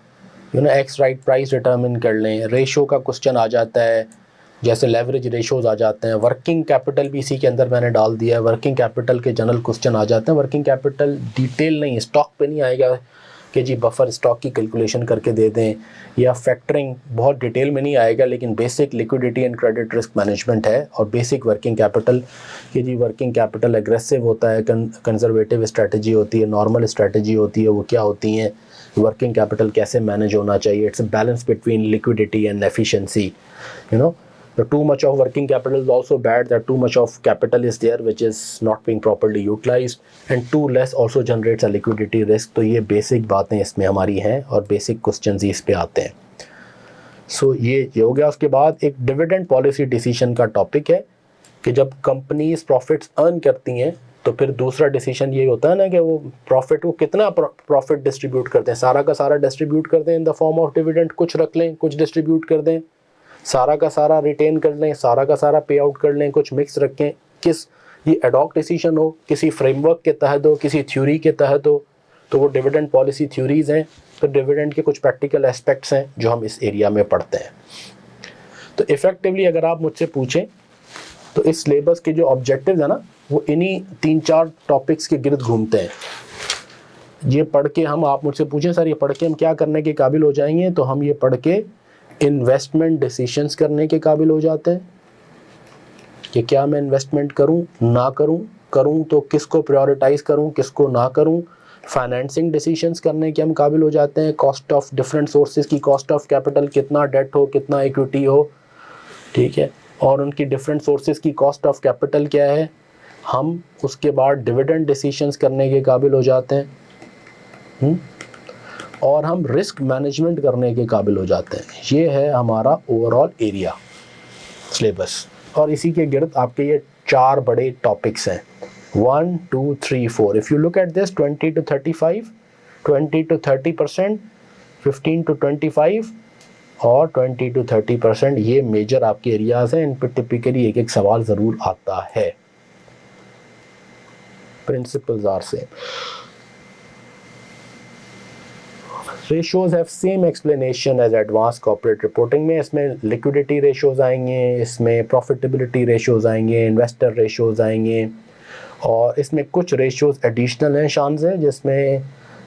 x right price determine कर लें, रेशो का क्वेश्चन आ जाता है, जैसे लेवरेज रेशोज़ आ जाते हैं, वर्किंग कैपिटल भी इसी के अंदर मैंने डाल दिया है, वर्किंग कैपिटल के जनरल क्वेश्चन आ जाते हैं। वर्किंग कैपिटल डिटेल नहीं, स्टॉक पे नहीं आएगा कि जी बफर स्टॉक की कैलकुलेशन करके दे दें, या फैक्टरिंग बहुत डिटेल में नहीं आएगा, लेकिन basic liquidity and credit risk management है, और बेसिक वर्किंग कैपिटल कि जी वर्किंग कैपिटल एग्रेसिव होता है, कंजर्वेटिव स्ट्रैटेजी होती है, नॉर्मल स्ट्रैटेजी होती है, वो क्या होती हैं, वर्किंग कैपिटल कैसे मैनेज होना चाहिए, it's a balance between liquidity and efficiency. Too much of working capital is also bad, that too much of capital is there which is not being properly utilized, and too less also generates a liquidity risk। तो ये basic बातें इसमें हमारी हैं और basic questions ही इस पे आते हैं। ये हो गया। उसके बाद एक डिविडेंड पॉलिसी डिसीजन का टॉपिक है कि जब कंपनीज प्रॉफिट्स अर्न करती हैं तो फिर दूसरा डिसीजन ये होता है ना कि वो प्रॉफिट को कितना प्रॉफिट डिस्ट्रीब्यूट करते हैं, सारा का सारा डिस्ट्रीब्यूट कर दें इन द फॉर्म ऑफ डिविडेंड, कुछ रख लें, कुछ डिस्ट्रीब्यूट कर दें, सारा का सारा रिटेन कर लें, सारा का सारा पे आउट कर लें, कुछ मिक्स रखें, किस ये एडॉक डिसीजन हो, किसी फ्रेमवर्क के तहत हो, किसी थ्योरी के तहत हो, तो वो डिविडेंड पॉलिसी थ्योरीज़ हैं। फिर डिविडेंड के कुछ प्रैक्टिकल एस्पेक्ट्स हैं जो हम इस एरिया में पढ़ते हैं। तो इफ़ेक्टिवली अगर आप मुझसे पूछें तो इस सिलेबस के जो ऑब्जेक्टिव्स हैं ना, वो इन्हीं 3-4 टॉपिक्स के गिर्द घूमते हैं। ये पढ़ के आप मुझसे पूछें सर ये पढ़ के हम क्या करने के काबिल हो जाएंगे, तो हम ये पढ़ के इन्वेस्टमेंट डिसीजंस करने के काबिल हो जाते हैं कि क्या मैं इन्वेस्टमेंट करूं, ना करूं तो किसको प्रायोरिटाइज करूं, किसको ना करूं। फाइनेंसिंग डिसीजंस करने के हम काबिल हो जाते हैं, कॉस्ट ऑफ डिफरेंट सोर्सेज की, कॉस्ट ऑफ कैपिटल, कितना डेट हो, कितना इक्विटी हो, ठीक है, और उनकी डिफरेंट सोर्सेज की कॉस्ट ऑफ कैपिटल क्या है। हम उसके बाद डिविडेंड डिसीजंस करने के काबिल हो जाते हैं, और हम रिस्क मैनेजमेंट करने के काबिल हो जाते हैं। ये है हमारा ओवरऑल एरिया सिलेबस, और इसी के गिर्द आपके ये 4 बड़े टॉपिक्स हैं, 1 2 3 4। If you look at this 20 to 35, 20 to 30%, 15 to 25 और 20 to 30%, ये मेजर आपके एरियाज़ हैं। इन पर टिपिकली एक सवाल ज़रूर आता है। Principles are same, ratios have same explanation as advance corporate reporting में। इसमें लिक्विडिटी रेशोज़ आएंगे, इसमें प्रॉफिटेबिलिटी रेशोज़ आएंगे, इन्वेस्टर रेशोज़ आएंगे, और इसमें कुछ रेशोज़ एडिशनल हैं शान से, जिसमें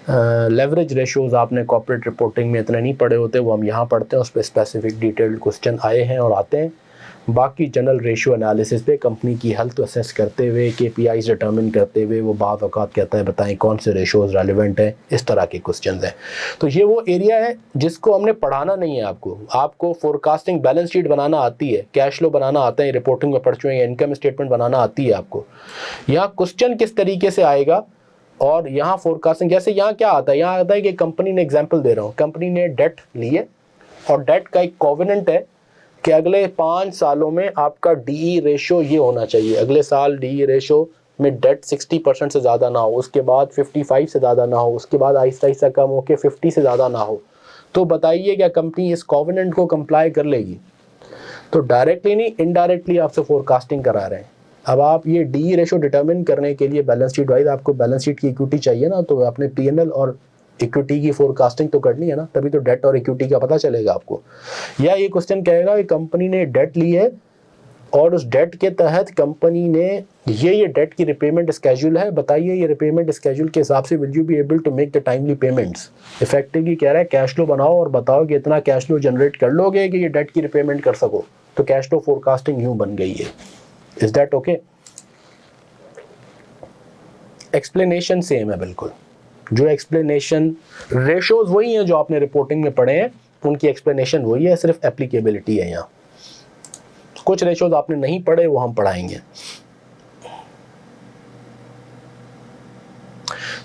लेवरेज रेशोज़ आपने कॉर्पोरेट रिपोर्टिंग में इतने नहीं पढ़े होते, वो हम यहाँ पढ़ते हैं, उस पर स्पेसिफिक डिटेल्ड क्वेश्चन आए हैं और आते हैं। बाकी जनरल रेशियो एनालिसिस पे कंपनी की हेल्थ असेस करते हुए, KPIs डिटर्मिन करते हुए वो बाद औक़ात कहता है बताएं कौन से रेशियोज़ रेलिवेंट हैं, इस तरह के क्वेश्चंस हैं। तो ये वो एरिया है जिसको हमने पढ़ाना नहीं है आपको फोरकास्टिंग, बैलेंस शीट बनाना आती है, कैश फ्लो बनाना आता है, रिपोर्टिंग में पढ़ चुके हैं, इनकम स्टेटमेंट बनाना आती है आपको। यहाँ क्वेश्चन किस तरीके से आएगा और यहाँ फोरकास्टिंग, जैसे यहाँ क्या आता है, यहाँ आता है कि कंपनी ने, एग्जाम्पल दे रहा हूँ, कंपनी ने डेट ली है और डेट का एक कोवेनेंट है कि अगले 5 सालों में आपका DE रेशो ये होना चाहिए, अगले साल DE रेशो में डेट 60% से ज़्यादा ना हो, उसके बाद 55 से ज़्यादा ना हो, उसके बाद आहिस्ता आहिस्ता कम हो के 50 से ज़्यादा ना हो। तो बताइए क्या कंपनी इस कोवेनेंट को कंप्लाई कर लेगी? तो डायरेक्टली नहीं, इनडायरेक्टली आपसे फोरकास्टिंग करा रहे हैं। अब आप ये DE रेशो डिटर्मिन करने के लिए बैलेंस शीट वाइज आपको बैलेंस शीट की इक्विटी चाहिए ना, तो आपने P&L और इक्विटी की फोरकास्टिंग तो करनी है ना, तभी तो डेट और इक्विटी का पता चलेगा आपको। या ये क्वेश्चन कहेगा कि कंपनी ने डेट ली है और उस डेट के तहत कंपनी ने ये डेट की रिपेमेंट स्केड्यूल है, बताइए ये रिपेमेंट स्केड्यूल के हिसाब से will you be able to make the timely payments. Effectively कह रहा है कैश फ्लो बनाओ और बताओ कि इतना कैश फ्लो जनरेट कर लोगे कि ये डेट की रिपेमेंट कर सको। तो कैश फ्लो फोरकास्टिंग यूं बन गई है। Is that okay? Explanation same है बिल्कुल, जो एक्सप्लेनेशन रेशोज वही हैं जो आपने रिपोर्टिंग में पढ़े हैं, उनकी एक्सप्लेनेशन वही है, सिर्फ एप्लीकेबिलिटी है। यहाँ कुछ रेशोज आपने नहीं पढ़े, वो हम पढ़ाएंगे।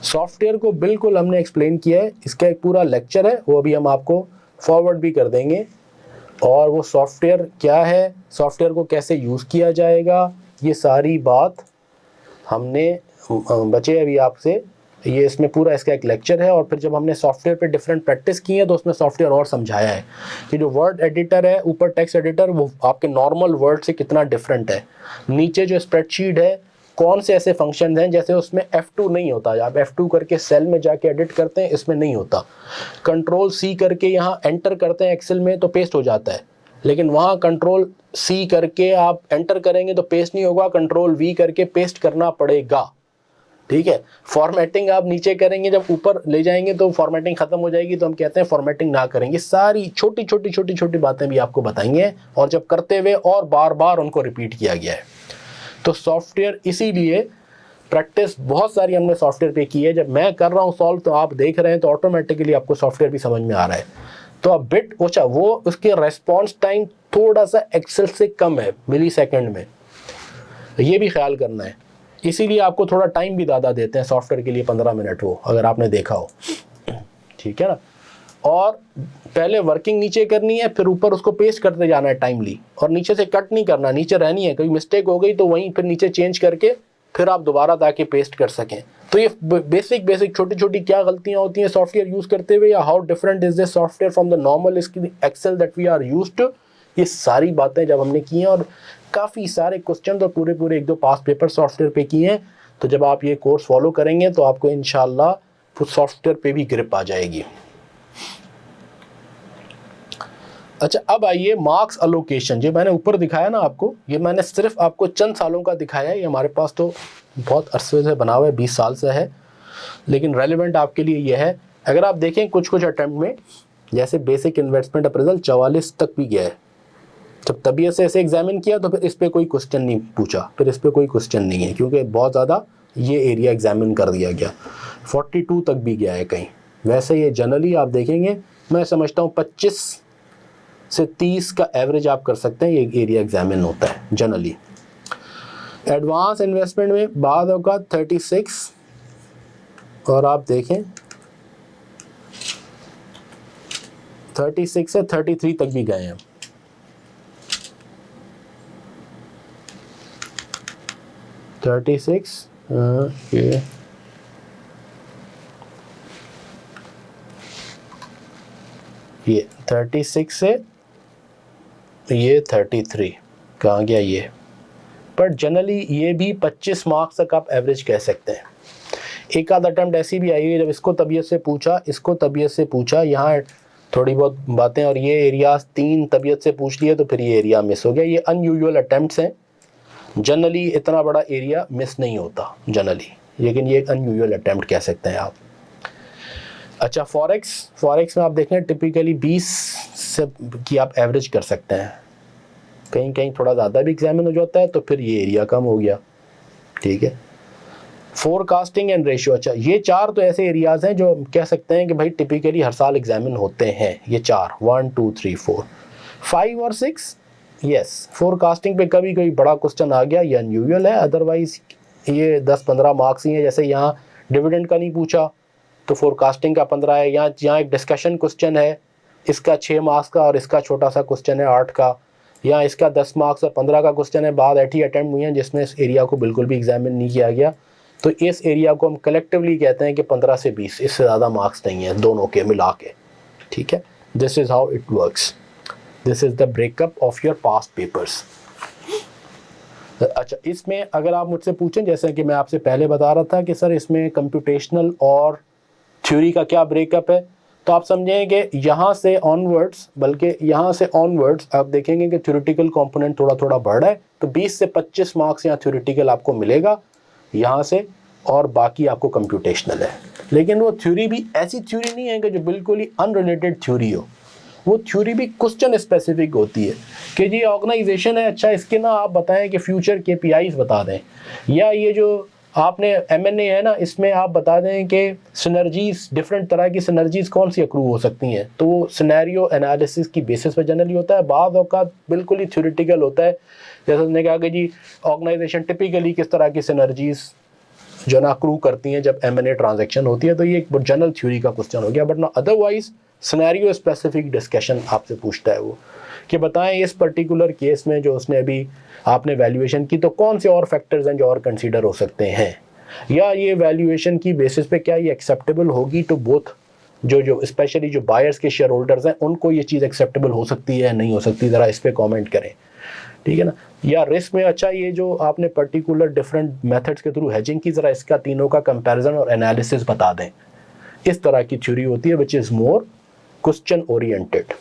सॉफ्टवेयर को बिल्कुल हमने एक्सप्लेन किया है, इसका एक पूरा लेक्चर है, वो अभी हम आपको फॉरवर्ड भी कर देंगे। और वो सॉफ्टवेयर क्या है, सॉफ्टवेयर को कैसे यूज़ किया जाएगा, ये सारी बात हमने बचे अभी आपसे, ये इसमें पूरा इसका एक लेक्चर है। और फिर जब हमने सॉफ्टवेयर पे डिफरेंट प्रैक्टिस की है तो उसमें सॉफ्टवेयर और समझाया है कि जो वर्ड एडिटर है ऊपर टेक्स्ट एडिटर, वो आपके नॉर्मल वर्ड से कितना डिफरेंट है। नीचे जो स्प्रेडशीट है, कौन से ऐसे फंक्शन हैं जैसे उसमें F2 नहीं होता, आप F2 करके सेल में जाके एडिट करते हैं, इसमें नहीं होता। कंट्रोल C करके यहाँ एंटर करते हैं एक्सेल में तो पेस्ट हो जाता है, लेकिन वहाँ कंट्रोल C करके आप एंटर करेंगे तो पेस्ट नहीं होगा, कंट्रोल V करके पेस्ट करना पड़ेगा। ठीक है, फॉर्मेटिंग आप नीचे करेंगे, जब ऊपर ले जाएंगे तो फॉर्मेटिंग खत्म हो जाएगी, तो हम कहते हैं फॉर्मेटिंग ना करेंगे। सारी छोटी छोटी बातें भी आपको बताएंगे और जब करते हुए और बार बार उनको रिपीट किया गया है। तो सॉफ्टवेयर इसीलिए प्रैक्टिस बहुत सारी हमने सॉफ्टवेयर पे की है। जब मैं कर रहा हूँ सॉल्व तो आप देख रहे हैं तो ऑटोमेटिकली आपको सॉफ्टवेयर भी समझ में आ रहा है। तो अब बिट ओछा वो उसके रेस्पॉन्स टाइम थोड़ा सा एक्सेल से कम है, मिली सेकेंड में, ये भी ख्याल करना है। इसीलिए आपको थोड़ा टाइम भी ज़्यादा देते हैं सॉफ्टवेयर के लिए, 15 मिनट वो, अगर आपने देखा हो। ठीक है ना। और पहले वर्किंग नीचे करनी है, फिर ऊपर उसको पेस्ट करते जाना है टाइमली, और नीचे से कट नहीं करना, नीचे रहनी है। कोई मिस्टेक हो गई तो वहीं फिर नीचे चेंज करके फिर आप दोबारा ताकि पेस्ट कर सकें। तो ये बेसिक छोटी छोटी क्या गलतियां होती हैं सॉफ्टवेयर यूज़ करते हुए, या how different is this software from the normal Excel that we are used to, ये सारी बातें जब हमने की हैं, और काफ़ी सारे क्वेश्चन तो पूरे 1-2 पास पेपर सॉफ्टवेयर पे किए हैं। तो जब आप ये कोर्स फॉलो करेंगे तो आपको इंशाल्लाह सॉफ्टवेयर पे भी ग्रिप आ जाएगी। अच्छा, अब आइए मार्क्स अलोकेशन। जो मैंने ऊपर दिखाया ना आपको, ये मैंने सिर्फ आपको चंद सालों का दिखाया है, ये हमारे पास तो बहुत अरसे से बना हुआ है, 20 साल से है, लेकिन रेलिवेंट आपके लिए ये है। अगर आप देखें कुछ अटैम्प्ट में, जैसे बेसिक इन्वेस्टमेंट अप्रेजल 44 तक भी गया है। जब तबीयत से ऐसे एग्जामिन किया तो फिर इस पर कोई क्वेश्चन नहीं पूछा, फिर इस पर कोई क्वेश्चन नहीं है, क्योंकि बहुत ज़्यादा ये एरिया एग्जामिन कर दिया गया। 42 तक भी गया है कहीं। वैसे ये जनरली आप देखेंगे, मैं समझता हूँ 25 से 30 का एवरेज आप कर सकते हैं, ये एरिया एग्जामिन होता है जनरली। एडवांस इन्वेस्टमेंट में बाद होगा 36, और आप देखें 36 से 33 तक भी गए हैं। ये 36 से ये 33 कहाँ गया ये, पर जनरली ये भी 25 मार्क्स तक आप एवरेज कह सकते हैं। एक आध अटेम्प्ट ऐसी भी आई है जब इसको तबीयत से पूछा, इसको तबीयत से पूछा, यहाँ थोड़ी बहुत बातें, और ये एरिया 3 तबीयत से पूछ लिए तो फिर ये एरिया मिस हो गया। ये अनयूजुअल अटेम्प्ट्स हैं, जनरली इतना बड़ा एरिया मिस नहीं होता जनरली, लेकिन ये एक अनयूजुअल अटेम्प्ट कह सकते हैं आप। अच्छा, फॉरेक्स में आप देखें टिपिकली 20 से की आप एवरेज कर सकते हैं, कहीं कहीं थोड़ा ज़्यादा भी एग्जामिन हो जाता है तो फिर ये एरिया कम हो गया, ठीक है। फोरकास्टिंग एंड रेशियो, अच्छा ये 4 तो ऐसे एरियाज़ हैं जो कह सकते हैं कि भाई टिपिकली हर साल एग्जामिन होते हैं, ये 4 1 2 3 4 5 और 6 यस। फोरकास्टिंग पे कभी कभी बड़ा क्वेश्चन आ गया, ये अनयूजुअल है, अदरवाइज ये 10-15 मार्क्स ही है। जैसे यहाँ डिविडेंड का नहीं पूछा तो फोरकास्टिंग का 15 है, यहाँ एक डिस्कशन क्वेश्चन है, इसका 6 मार्क्स का और इसका छोटा सा क्वेश्चन है 8 का, यहाँ इसका 10 मार्क्स और 15 का क्वेश्चन है। बाद 80 अटैम्प्ट हुए हैं जिसमें इस एरिया को बिल्कुल भी एग्जामिन नहीं किया गया, तो इस एरिया को हम कलेक्टिवली कहते हैं कि 15 से 20, इससे ज़्यादा मार्क्स नहीं है दोनों के मिला के, ठीक है। This is how it works, this is the breakup of your past papers. अच्छा, इसमें अगर आप मुझसे पूछें, जैसे कि मैं आपसे पहले बता रहा था कि सर इसमें कंप्यूटेशनल और थ्योरी का क्या ब्रेकअप है, तो आप समझें कि यहाँ से ऑनवर्ड्स, बल्कि यहाँ से ऑनवर्ड्स आप देखेंगे कि थ्योरेटिकल कंपोनेंट थोड़ा थोड़ा बढ़ रहा है, तो 20 से 25 मार्क्स यहाँ थ्योरेटिकल आपको मिलेगा यहाँ से, और बाकी आपको कंप्यूटेशनल है। लेकिन वो थ्योरी भी ऐसी थ्योरी नहीं है कि जो बिल्कुल ही अनरिलेटेड थ्योरी हो, वो थ्योरी भी क्वेश्चन स्पेसिफिक होती है कि जी ऑर्गेनाइजेशन है, अच्छा इसके ना आप बताएं कि फ्यूचर KPIs बता दें, या ये जो आपने M&A है ना, इसमें आप बता दें कि सिनर्जीज, डिफरेंट तरह की सिनर्जीज कौन सी अक्रू हो सकती हैं। तो वो सिनेरियो एनालिसिस की बेसिस पर जनरली होता है, बाद औक़ात बिल्कुल ही थ्योरेटिकल होता है। जैसे उसने कहा कि जी ऑर्गेनाइजेशन टिपिकली किस तरह की सिनर्जीज जो ना अक्रू करती हैं जब M&A ट्रांजेक्शन होती है, तो ये एक जनरल थ्योरी का क्वेश्चन हो गया। बट ना अदरवाइज सिनेरियो स्पेसिफिक डिस्कशन आपसे पूछता है वो कि बताएं इस पर्टिकुलर केस में जो उसने अभी आपने वैल्यूएशन की, तो कौन से और फैक्टर्स हैं जो और कंसीडर हो सकते हैं, या ये वैल्यूएशन की बेसिस पे क्या ये एक्सेप्टेबल होगी टू बोथ, जो स्पेशली जो बायर्स के शेयर होल्डर्स हैं उनको ये चीज़ एक्सेप्टेबल हो सकती है या नहीं हो सकती, ज़रा इस पर कॉमेंट करें, ठीक है ना। या रिस्क में, अच्छा ये जो आपने पर्टिकुलर डिफरेंट मेथड्स के थ्रू हेजिंग की, ज़रा इसका तीनों का कंपैरिजन और एनालिसिस बता दें। इस तरह की थ्योरी होती है which is more question oriented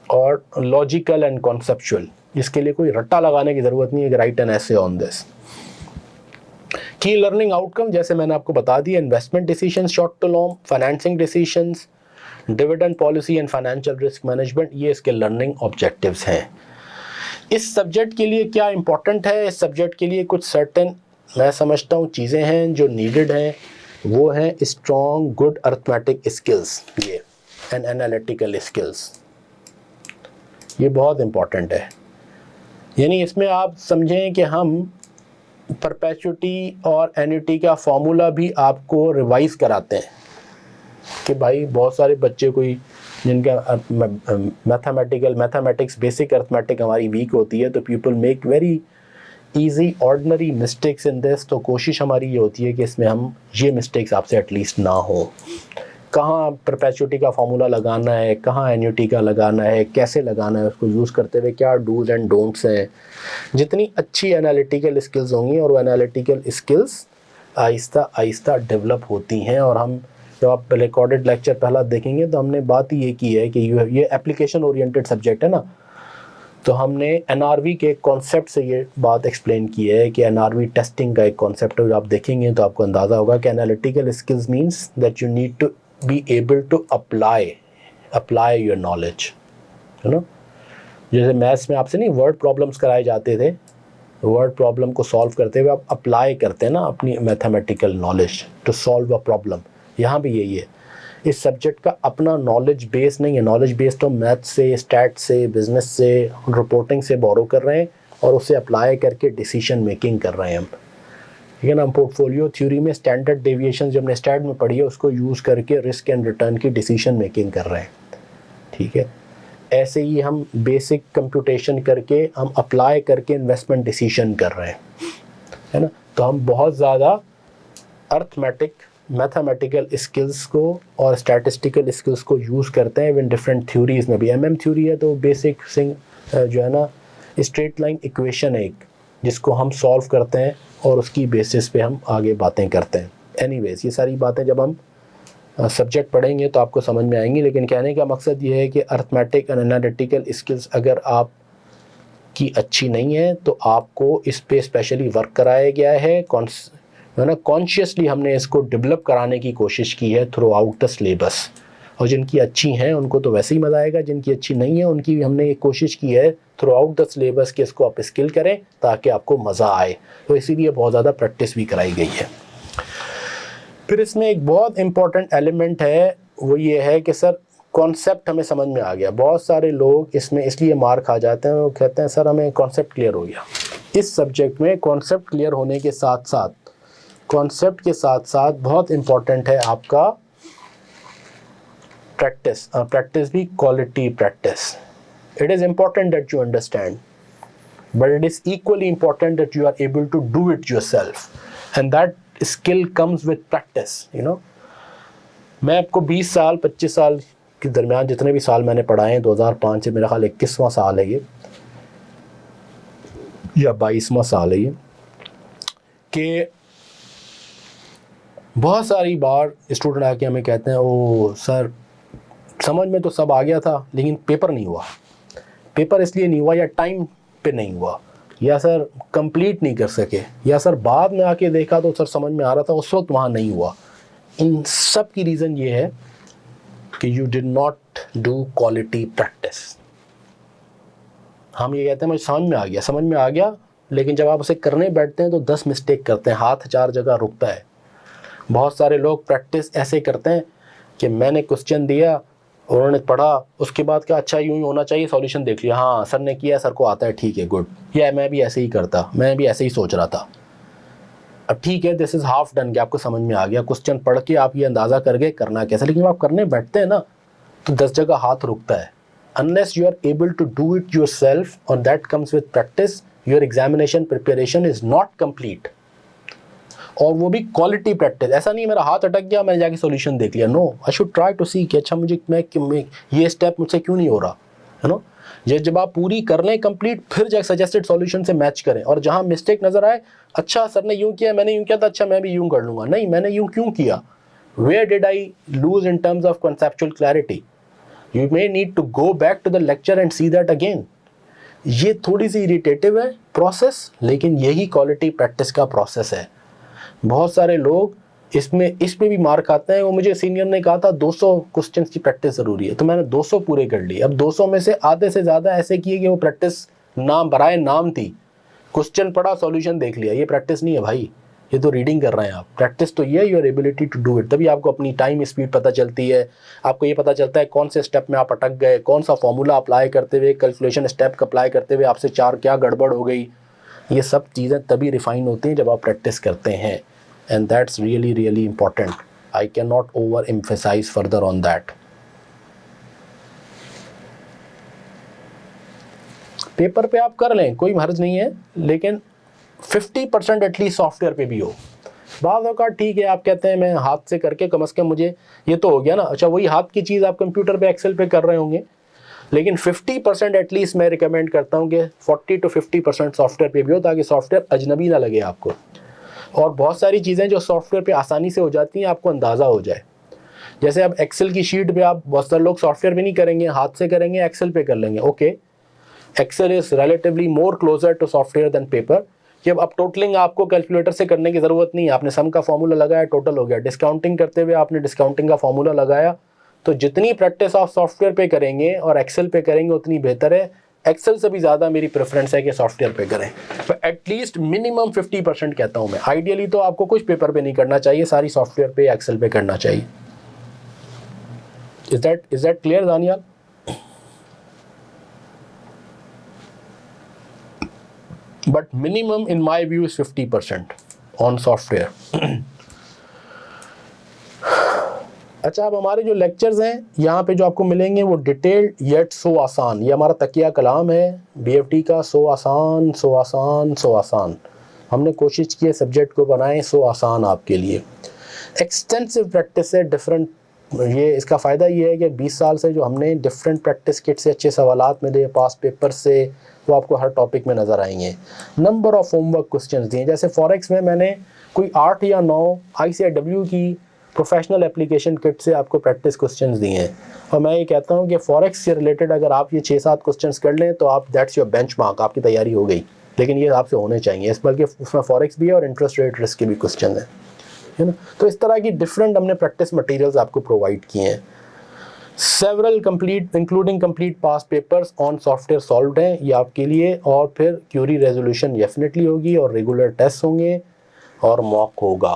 और लॉजिकल एंड कॉन्सेप्चुअल। इसके लिए कोई रट्टा लगाने की ज़रूरत नहीं है कि write an essay on this. Key learning outcome जैसे मैंने आपको बता दिया, investment decision, short to long financing decisions, dividend policy and financial risk management, ये इसके लर्निंग ऑब्जेक्टिव्स हैं। इस सब्जेक्ट के लिए क्या इंपॉर्टेंट है, इस सब्जेक्ट के लिए कुछ सर्टेन मैं समझता हूँ चीज़ें हैं जो नीडेड हैं, वो हैं स्ट्रॉन्ग गुड अर्थमेटिक स्किल्स, ये एंड एनालिटिकल स्किल्स, ये बहुत इम्पॉर्टेंट है। यानी इसमें आप समझें कि हम परपेचुटी और एन्युटी का फॉर्मूला भी आपको रिवाइज कराते हैं कि भाई बहुत सारे बच्चे कोई जिनका मैथमेटिक्स बेसिक अर्थमेटिक हमारी वीक होती है, तो people make very easy ordinary mistakes in this. तो कोशिश हमारी ये होती है कि इसमें हम ये मिस्टेक्स आपसे एटलीस्ट ना हो। कहाँ परपेचुटी का फॉर्मूला लगाना है, कहाँ एन्युटी का लगाना है, कैसे लगाना है, उसको यूज़ करते हुए क्या डूज एंड डोंट्स हैं। जितनी अच्छी एनालिटिकल स्किल्स होंगी, और वो analytical skills Aahista Aahista develop होती हैं। और हम जब आप रिकॉर्डेड लेक्चर पहला देखेंगे तो हमने बात ये की है कि ये एप्लीकेशन ओरिएंटेड सब्जेक्ट है ना, तो हमने NRV के कॉन्सेप्ट से ये बात एक्सप्लेन की है कि NRV टेस्टिंग का एक कॉन्सेप्ट है, जो आप देखेंगे तो आपको अंदाज़ा होगा कि analytical skills means that you need to be able to apply your knowledge, है ना। जैसे मैथ्स में आपसे नहीं वर्ड प्रॉब्लम्स कराए जाते थे, वर्ड प्रॉब्लम को सॉल्व करते हुए आप अप्लाई करते हैं ना अपनी mathematical knowledge to solve a problem, यहाँ भी यही है। इस सब्जेक्ट का अपना नॉलेज बेस नहीं है, नॉलेज बेस तो मैथ से, स्टैट से, बिजनेस से, रिपोर्टिंग से बोरो कर रहे हैं और उसे अप्लाई करके डिसीजन मेकिंग कर रहे हैं हम, ठीक है ना। हम पोर्टफोलियो थ्योरी में स्टैंडर्ड डेविएशन जो हमने स्टैट में पढ़ी है उसको यूज़ करके रिस्क एंड रिटर्न की डिसीजन मेकिंग कर रहे हैं, ठीक है। ऐसे ही हम बेसिक कंप्यूटेशन करके हम अप्लाई करके इन्वेस्टमेंट डिसीजन कर रहे हैं, है ना। तो हम बहुत ज़्यादा अर्थमेटिक मैथमेटिकल स्किल्स को और स्टैटिस्टिकल स्किल्स को यूज़ करते हैं इन डिफरेंट थ्योरीज़ में भी। MM थ्योरी है तो बेसिक जो है ना स्ट्रेट लाइन इक्वेशन है एक, जिसको हम सॉल्व करते हैं और उसकी बेसिस पे हम आगे बातें करते हैं। एनीवेज ये सारी बातें जब हम सब्जेक्ट पढ़ेंगे तो आपको समझ में आएंगी, लेकिन कहने का मकसद ये है कि अर्थमेटिक एंड एनालिटिकल स्किल्स अगर आप की अच्छी नहीं है तो आपको इस पे स्पेशली वर्क कराया गया है है ना, कॉन्शियसली हमने इसको डेवलप कराने की कोशिश की है थ्रू आउट द सिलेबस। और जिनकी अच्छी हैं उनको तो वैसे ही मज़ा आएगा, जिनकी अच्छी नहीं है उनकी भी हमने एक कोशिश की है थ्रू आउट द सिलेबस कि इसको आप स्किल करें ताकि आपको मज़ा आए। तो इसीलिए बहुत ज़्यादा प्रैक्टिस भी कराई गई है। फिर इसमें एक बहुत इम्पॉर्टेंट एलिमेंट है, वो ये है कि सर कॉन्सेप्ट हमें समझ में आ गया। बहुत सारे लोग इसमें इसलिए मार खा जाते हैं, वो कहते हैं सर हमें कॉन्सेप्ट क्लियर हो गया। इस सब्जेक्ट में कॉन्सेप्ट क्लियर होने के साथ साथ बहुत इम्पॉर्टेंट है आपका प्रैक्टिस। प्रैक्टिस भी quality practice. It is important that you understand, but it is equally important that you are able to do it yourself, and that skill comes with practice, you know। मैं आपको 20 साल 25 साल के दरमियान जितने भी साल मैंने पढ़ाए हैं, 2005 से मेरा ख्याल 21वां साल है ये या 22वां साल है ये, कि बहुत सारी बार स्टूडेंट आके हमें कहते हैं ओ सर समझ में तो सब आ गया था लेकिन पेपर नहीं हुआ। पेपर इसलिए नहीं हुआ या टाइम पे नहीं हुआ, या सर कंप्लीट नहीं कर सके, या सर बाद में आके देखा तो सर समझ में आ रहा था उस वक्त वहाँ नहीं हुआ। इन सब की रीज़न ये है कि you did not do quality practice. हम ये कहते हैं मुझे समझ में आ गया, लेकिन जब आप उसे करने बैठते हैं तो 10 मिस्टेक करते हैं, हाथ 4 जगह रुकता है। बहुत सारे लोग प्रैक्टिस ऐसे करते हैं कि मैंने क्वेश्चन दिया, उन्होंने पढ़ा, उसके बाद क्या अच्छा यूँ ही होना चाहिए, सॉल्यूशन देख लिया, हाँ सर ने किया, सर को आता है, ठीक है गुड, या मैं भी ऐसे ही करता, मैं भी ऐसे ही सोच रहा था। अब ठीक है, दिस इज़ हाफ डन, कि आपको समझ में आ गया, क्वेश्चन पढ़ के आप ये अंदाज़ा करके करना कैसा। लेकिन जब आप करने बैठते हैं ना तो 10 जगह हाथ रुकता है। Unless you are able to do it your self that comes with practice, your examination preparation is not complete. और वो भी क्वालिटी प्रैक्टिस। ऐसा नहीं मेरा हाथ अटक गया मैंने जाके सॉल्यूशन देख लिया, no, I should try to see कि अच्छा मुझे मैं ये स्टेप मुझसे क्यों नहीं हो रहा, है ना। जब आप पूरी कर लें कंप्लीट, फिर जाके सजेस्टेड सॉल्यूशन से मैच करें, और जहाँ मिस्टेक नज़र आए, अच्छा सर ने यूँ किया, मैंने यूँ किया था, अच्छा मैं भी यूँ कर लूँगा, नहीं मैंने यूँ क्यों किया, where did I lose in terms of conceptual clarity, you may need to go back to the lecture and see that again. ये थोड़ी सी इरिटेटिव है प्रोसेस, लेकिन यही क्वालिटी प्रैक्टिस का प्रोसेस है। बहुत सारे लोग इसमें भी मार खाते हैं। वो मुझे सीनियर ने कहा था 200 क्वेश्चंस की प्रैक्टिस ज़रूरी है, तो मैंने 200 पूरे कर लिए। अब 200 में से आधे से ज़्यादा ऐसे किए कि वो प्रैक्टिस नाम बराए नाम थी, क्वेश्चन पढ़ा सॉल्यूशन देख लिया, ये प्रैक्टिस नहीं है भाई, ये तो रीडिंग कर रहे हैं आप। प्रैक्टिस तो ये है your ability to do it, तभी आपको अपनी टाइम स्पीड पता चलती है, आपको ये पता चलता है कौन से स्टेप में आप अटक गए, कौन सा फॉर्मूला अप्लाई करते हुए, कैलकुलेशन स्टेप अप्लाई करते हुए आपसे क्या गड़बड़ हो गई। ये सब चीज़ें तभी रिफाइन होती हैं जब आप प्रैक्टिस करते हैं, and that's really important. I cannot overemphasize further on that. Paper पे आप कर लें, कोई हर्ज नहीं है, लेकिन 50% एटलीस्ट सॉफ्टवेयर पे भी हो। बाद औक़ात ठीक है, आप कहते हैं मैं हाथ से करके कम से कम मुझे ये तो हो गया ना, अच्छा वही हाथ की चीज़ आप कंप्यूटर पे एक्सेल पे कर रहे होंगे, लेकिन 50% एटलीस्ट मैं रिकमेंड करता हूँ कि 40 to 50% सॉफ्टवेयर पे भी हो, ताकि सॉफ्टवेयर अजनबी ना लगे आपको, और बहुत सारी चीज़ें जो सॉफ्टवेयर पे आसानी से हो जाती हैं आपको अंदाज़ा हो जाए। जैसे अब एक्सेल की शीट पे आप बहुत सारे लोग सॉफ्टवेयर पे नहीं करेंगे, हाथ से करेंगे, एक्सेल पे कर लेंगे, okay, Excel is relatively more closer to software than paper. कि अब टोटलिंग आपको कैलकुलेटर से करने की ज़रूरत नहीं है, आपने सम का फॉर्मूला लगाया, टोटल हो गया। डिस्काउंटिंग करते हुए आपने डिस्काउंटिंग का फॉर्मूला लगाया। तो जितनी प्रैक्टिस आप सॉफ्टवेयर पे करेंगे और एक्सेल पे करेंगे उतनी बेहतर है। एक्सेल से भी ज़्यादा मेरी प्रेफरेंस है कि सॉफ्टवेयर पे करें, तो एटलीस्ट मिनिमम 50% कहता हूँ मैं। आइडियली तो आपको कुछ पेपर पे नहीं करना चाहिए, सारी सॉफ्टवेयर पे एक्सेल पे करना चाहिए। Is that clear Daniyal? But minimum in my view is 50% on software. अच्छा, अब हमारे जो लेक्चर्स हैं यहाँ पे जो आपको मिलेंगे वो डिटेल्ड येट सो आसान, ये हमारा तकिया कलाम है BFT का, सो आसान सो आसान सो आसान। हमने कोशिश की है सब्जेक्ट को बनाएं सो आसान आपके लिए। एक्सटेंसिव प्रैक्टिस है, डिफरेंट, ये इसका फ़ायदा ये है कि 20 साल से जो हमने डिफरेंट प्रैक्टिस किट से अच्छे सवालात मिले, पास पेपर से, वो आपको हर टॉपिक में नज़र आएंगे। नंबर ऑफ होमवर्क क्वेश्चंस दिए, जैसे फॉरेक्स में मैंने कोई 8 या 9 ICIW की प्रोफेशनल एप्लीकेशन किट से आपको प्रैक्टिस क्वेश्चंस दिए हैं। और मैं ये कहता हूँ कि फॉरेक्स से रिलेटेड अगर आप ये 6-7 क्वेश्चंस कर लें तो आप दैट्स योर बेंचमार्क, आपकी तैयारी हो गई। लेकिन ये आपसे होने चाहिए, इस बल्कि उसमें फॉरेक्स भी है और इंटरेस्ट रेट रिस्क के भी क्वेश्चन है ना। तो इस तरह की डिफरेंट हमने प्रैक्टिस मटेरियल्स आपको प्रोवाइड किए हैं। Several complete including complete pass papers on software solved हैं ये आपके लिए, और फिर क्यूरी रेजोल्यूशन डेफिनेटली होगी, और रेगुलर टेस्ट होंगे, और मॉक होगा।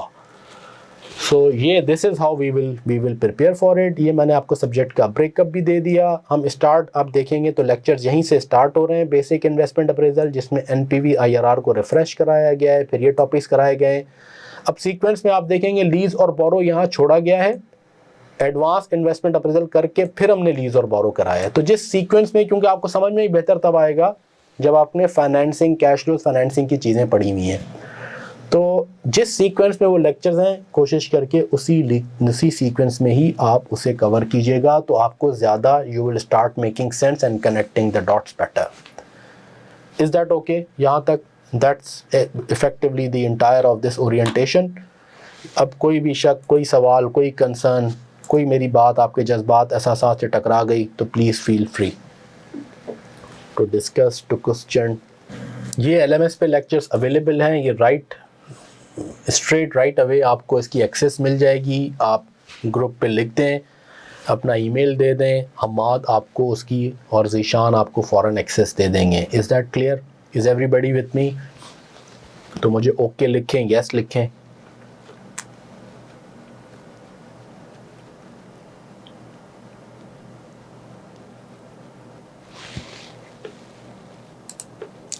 सो ये this is how we will prepare for it. ये मैंने आपको सब्जेक्ट का ब्रेकअप भी दे दिया। हम स्टार्ट आप देखेंगे तो लेक्चर्स यहीं से स्टार्ट हो रहे हैं। बेसिक इन्वेस्टमेंट अप्रेजल, जिसमें एनपीवी आईआरआर को रिफ्रेश कराया गया है, फिर ये टॉपिक्स कराए गए हैं। अब सीक्वेंस में आप देखेंगे लीज और बोरो यहाँ छोड़ा गया है, एडवांस इन्वेस्टमेंट अप्रेजल करके फिर हमने लीज और बोरो कराया है। तो जिस सीक्वेंस में, क्योंकि आपको समझ में ही बेहतर तब आएगा जब आपने फाइनेंसिंग, कैश फ्लो फाइनेंसिंग की चीज़ें पढ़ी हुई हैं। तो जिस सीक्वेंस में वो लेक्चर्स हैं, कोशिश करके उसी सीक्वेंस में ही आप उसे कवर कीजिएगा, तो आपको ज़्यादा you will start making sense and connecting the dots better. Is that okay? यहाँ तक that's effectively the entire of this orientation. अब कोई भी शक, कोई सवाल, कोई कंसर्न, कोई मेरी बात आपके जज्बात एहसासात से टकरा गई तो please feel free to discuss, to question. ये LMS पे लेक्चर्स अवेलेबल हैं, ये स्ट्रेट राइट अवे आपको इसकी एक्सेस मिल जाएगी। आप ग्रुप पे लिख दें, अपना ईमेल दे दें, हमाद आपको उसकी और ज़ीशान आपको फ़ौरन एक्सेस दे देंगे। Is that clear? Is everybody with me? तो मुझे ओके लिखें, यस लिखें।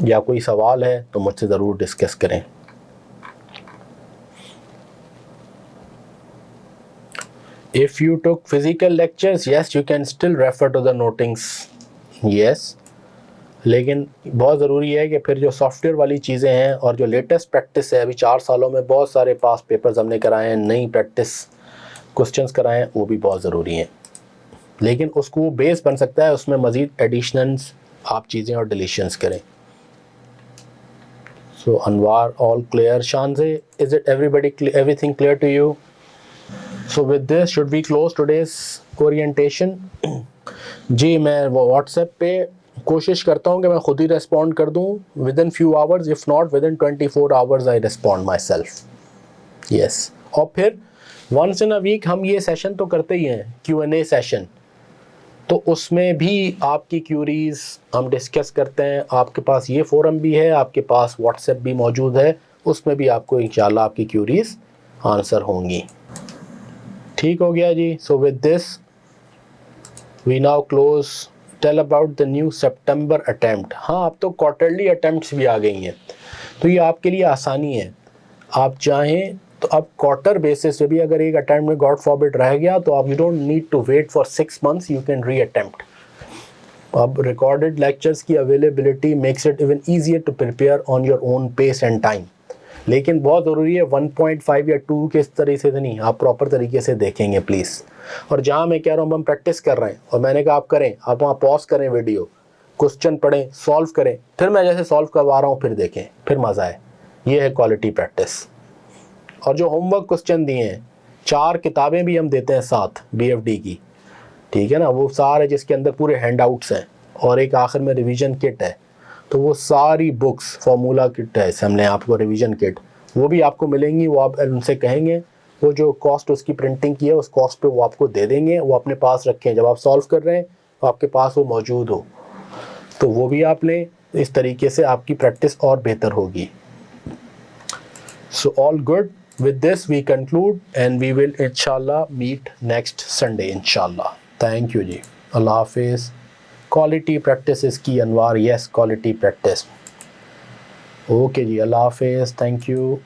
या कोई सवाल है तो मुझसे ज़रूर डिस्कस करें। If you took physical lectures, yes, you can still refer to the notings, yes. लेकिन बहुत ज़रूरी है कि फिर जो सॉफ्टवेयर वाली चीज़ें हैं और जो लेटेस्ट प्रैक्टिस है, अभी 4 सालों में बहुत सारे पास पेपर्स हमने कराए हैं, नई प्रैक्टिस क्वेश्चंस कराए हैं, वो भी बहुत ज़रूरी हैं। लेकिन उसको वो बेस बन सकता है, उसमें मज़ीद एडिशनल्स आप चीज़ें और डिलीशंस करें। So Anwar, all clear? Shanze, is it everything clear to you? So with this, should we close today's orientation? जी, मैं WhatsApp पे कोशिश करता हूँ कि मैं खुद ही रेस्पॉन्ड कर दूँ within few hours, if not within 24 hours I respond myself. Yes. और फिर once in a week हम ये सेशन तो करते ही हैं, Q&A सेशन, तो उसमें भी आपकी क्यूरीज़ हम डिस्कस करते हैं। आपके पास ये फोरम भी है, आपके पास व्हाट्सएप भी मौजूद है, उसमें भी आपको इंशाल्लाह आपकी क्यूरीज़ आंसर होंगी। ठीक हो गया जी। So with this we now close. Tell about the new September attempt. हाँ, अब तो क्वार्टरली अटैम्प्ट्स भी आ गई हैं, तो ये आपके लिए आसानी है। आप चाहें तो अब क्वार्टर बेसिस पे भी अगर एक अटैम्प्ट में गॉड फॉरबिड रह गया तो आप you don't need to wait for 6 months, you can reattempt. अब रिकॉर्डेड लेक्चर्स की availability makes it even easier to prepare on your own pace and time. लेकिन बहुत ज़रूरी है 1.5 या 2 के इस तरह से नहीं, आप प्रॉपर तरीके से देखेंगे प्लीज़। और जहाँ मैं कह रहा हूँ हम प्रैक्टिस कर रहे हैं और मैंने कहा आप करें, आप वहाँ पॉज करें वीडियो, क्वेश्चन पढ़ें, सॉल्व करें, फिर मैं जैसे सॉल्व करवा रहा हूँ फिर देखें, फिर मज़ा आए। ये है क्वालिटी प्रैक्टिस। और जो होमवर्क क्वेश्चन दिए हैं, 4 किताबें भी हम देते हैं साथ BFD की, ठीक है ना, वो सारे जिसके अंदर पूरे हैंड आउट्स हैं और एक आखिर में रिवीजन किट है, तो वो सारी बुक्स, फार्मूला किट है, हमने आपको रिवीजन किट वो भी आपको मिलेंगी। वो आप उनसे कहेंगे, वो जो कॉस्ट उसकी प्रिंटिंग की है उस कॉस्ट पे वो आपको दे देंगे, वो अपने पास रखें, जब आप सॉल्व कर रहे हैं तो आपके पास वो मौजूद हो, तो वो भी आप लें। इस तरीके से आपकी प्रैक्टिस और बेहतर होगी। So all good. With this we conclude and we will inshallah meet next Sunday inshallah. Thank you ji. Allah Hafiz. Quality practice is key, Anwar. Yes, quality practice. Okay ji. Allah Hafiz. Thank you.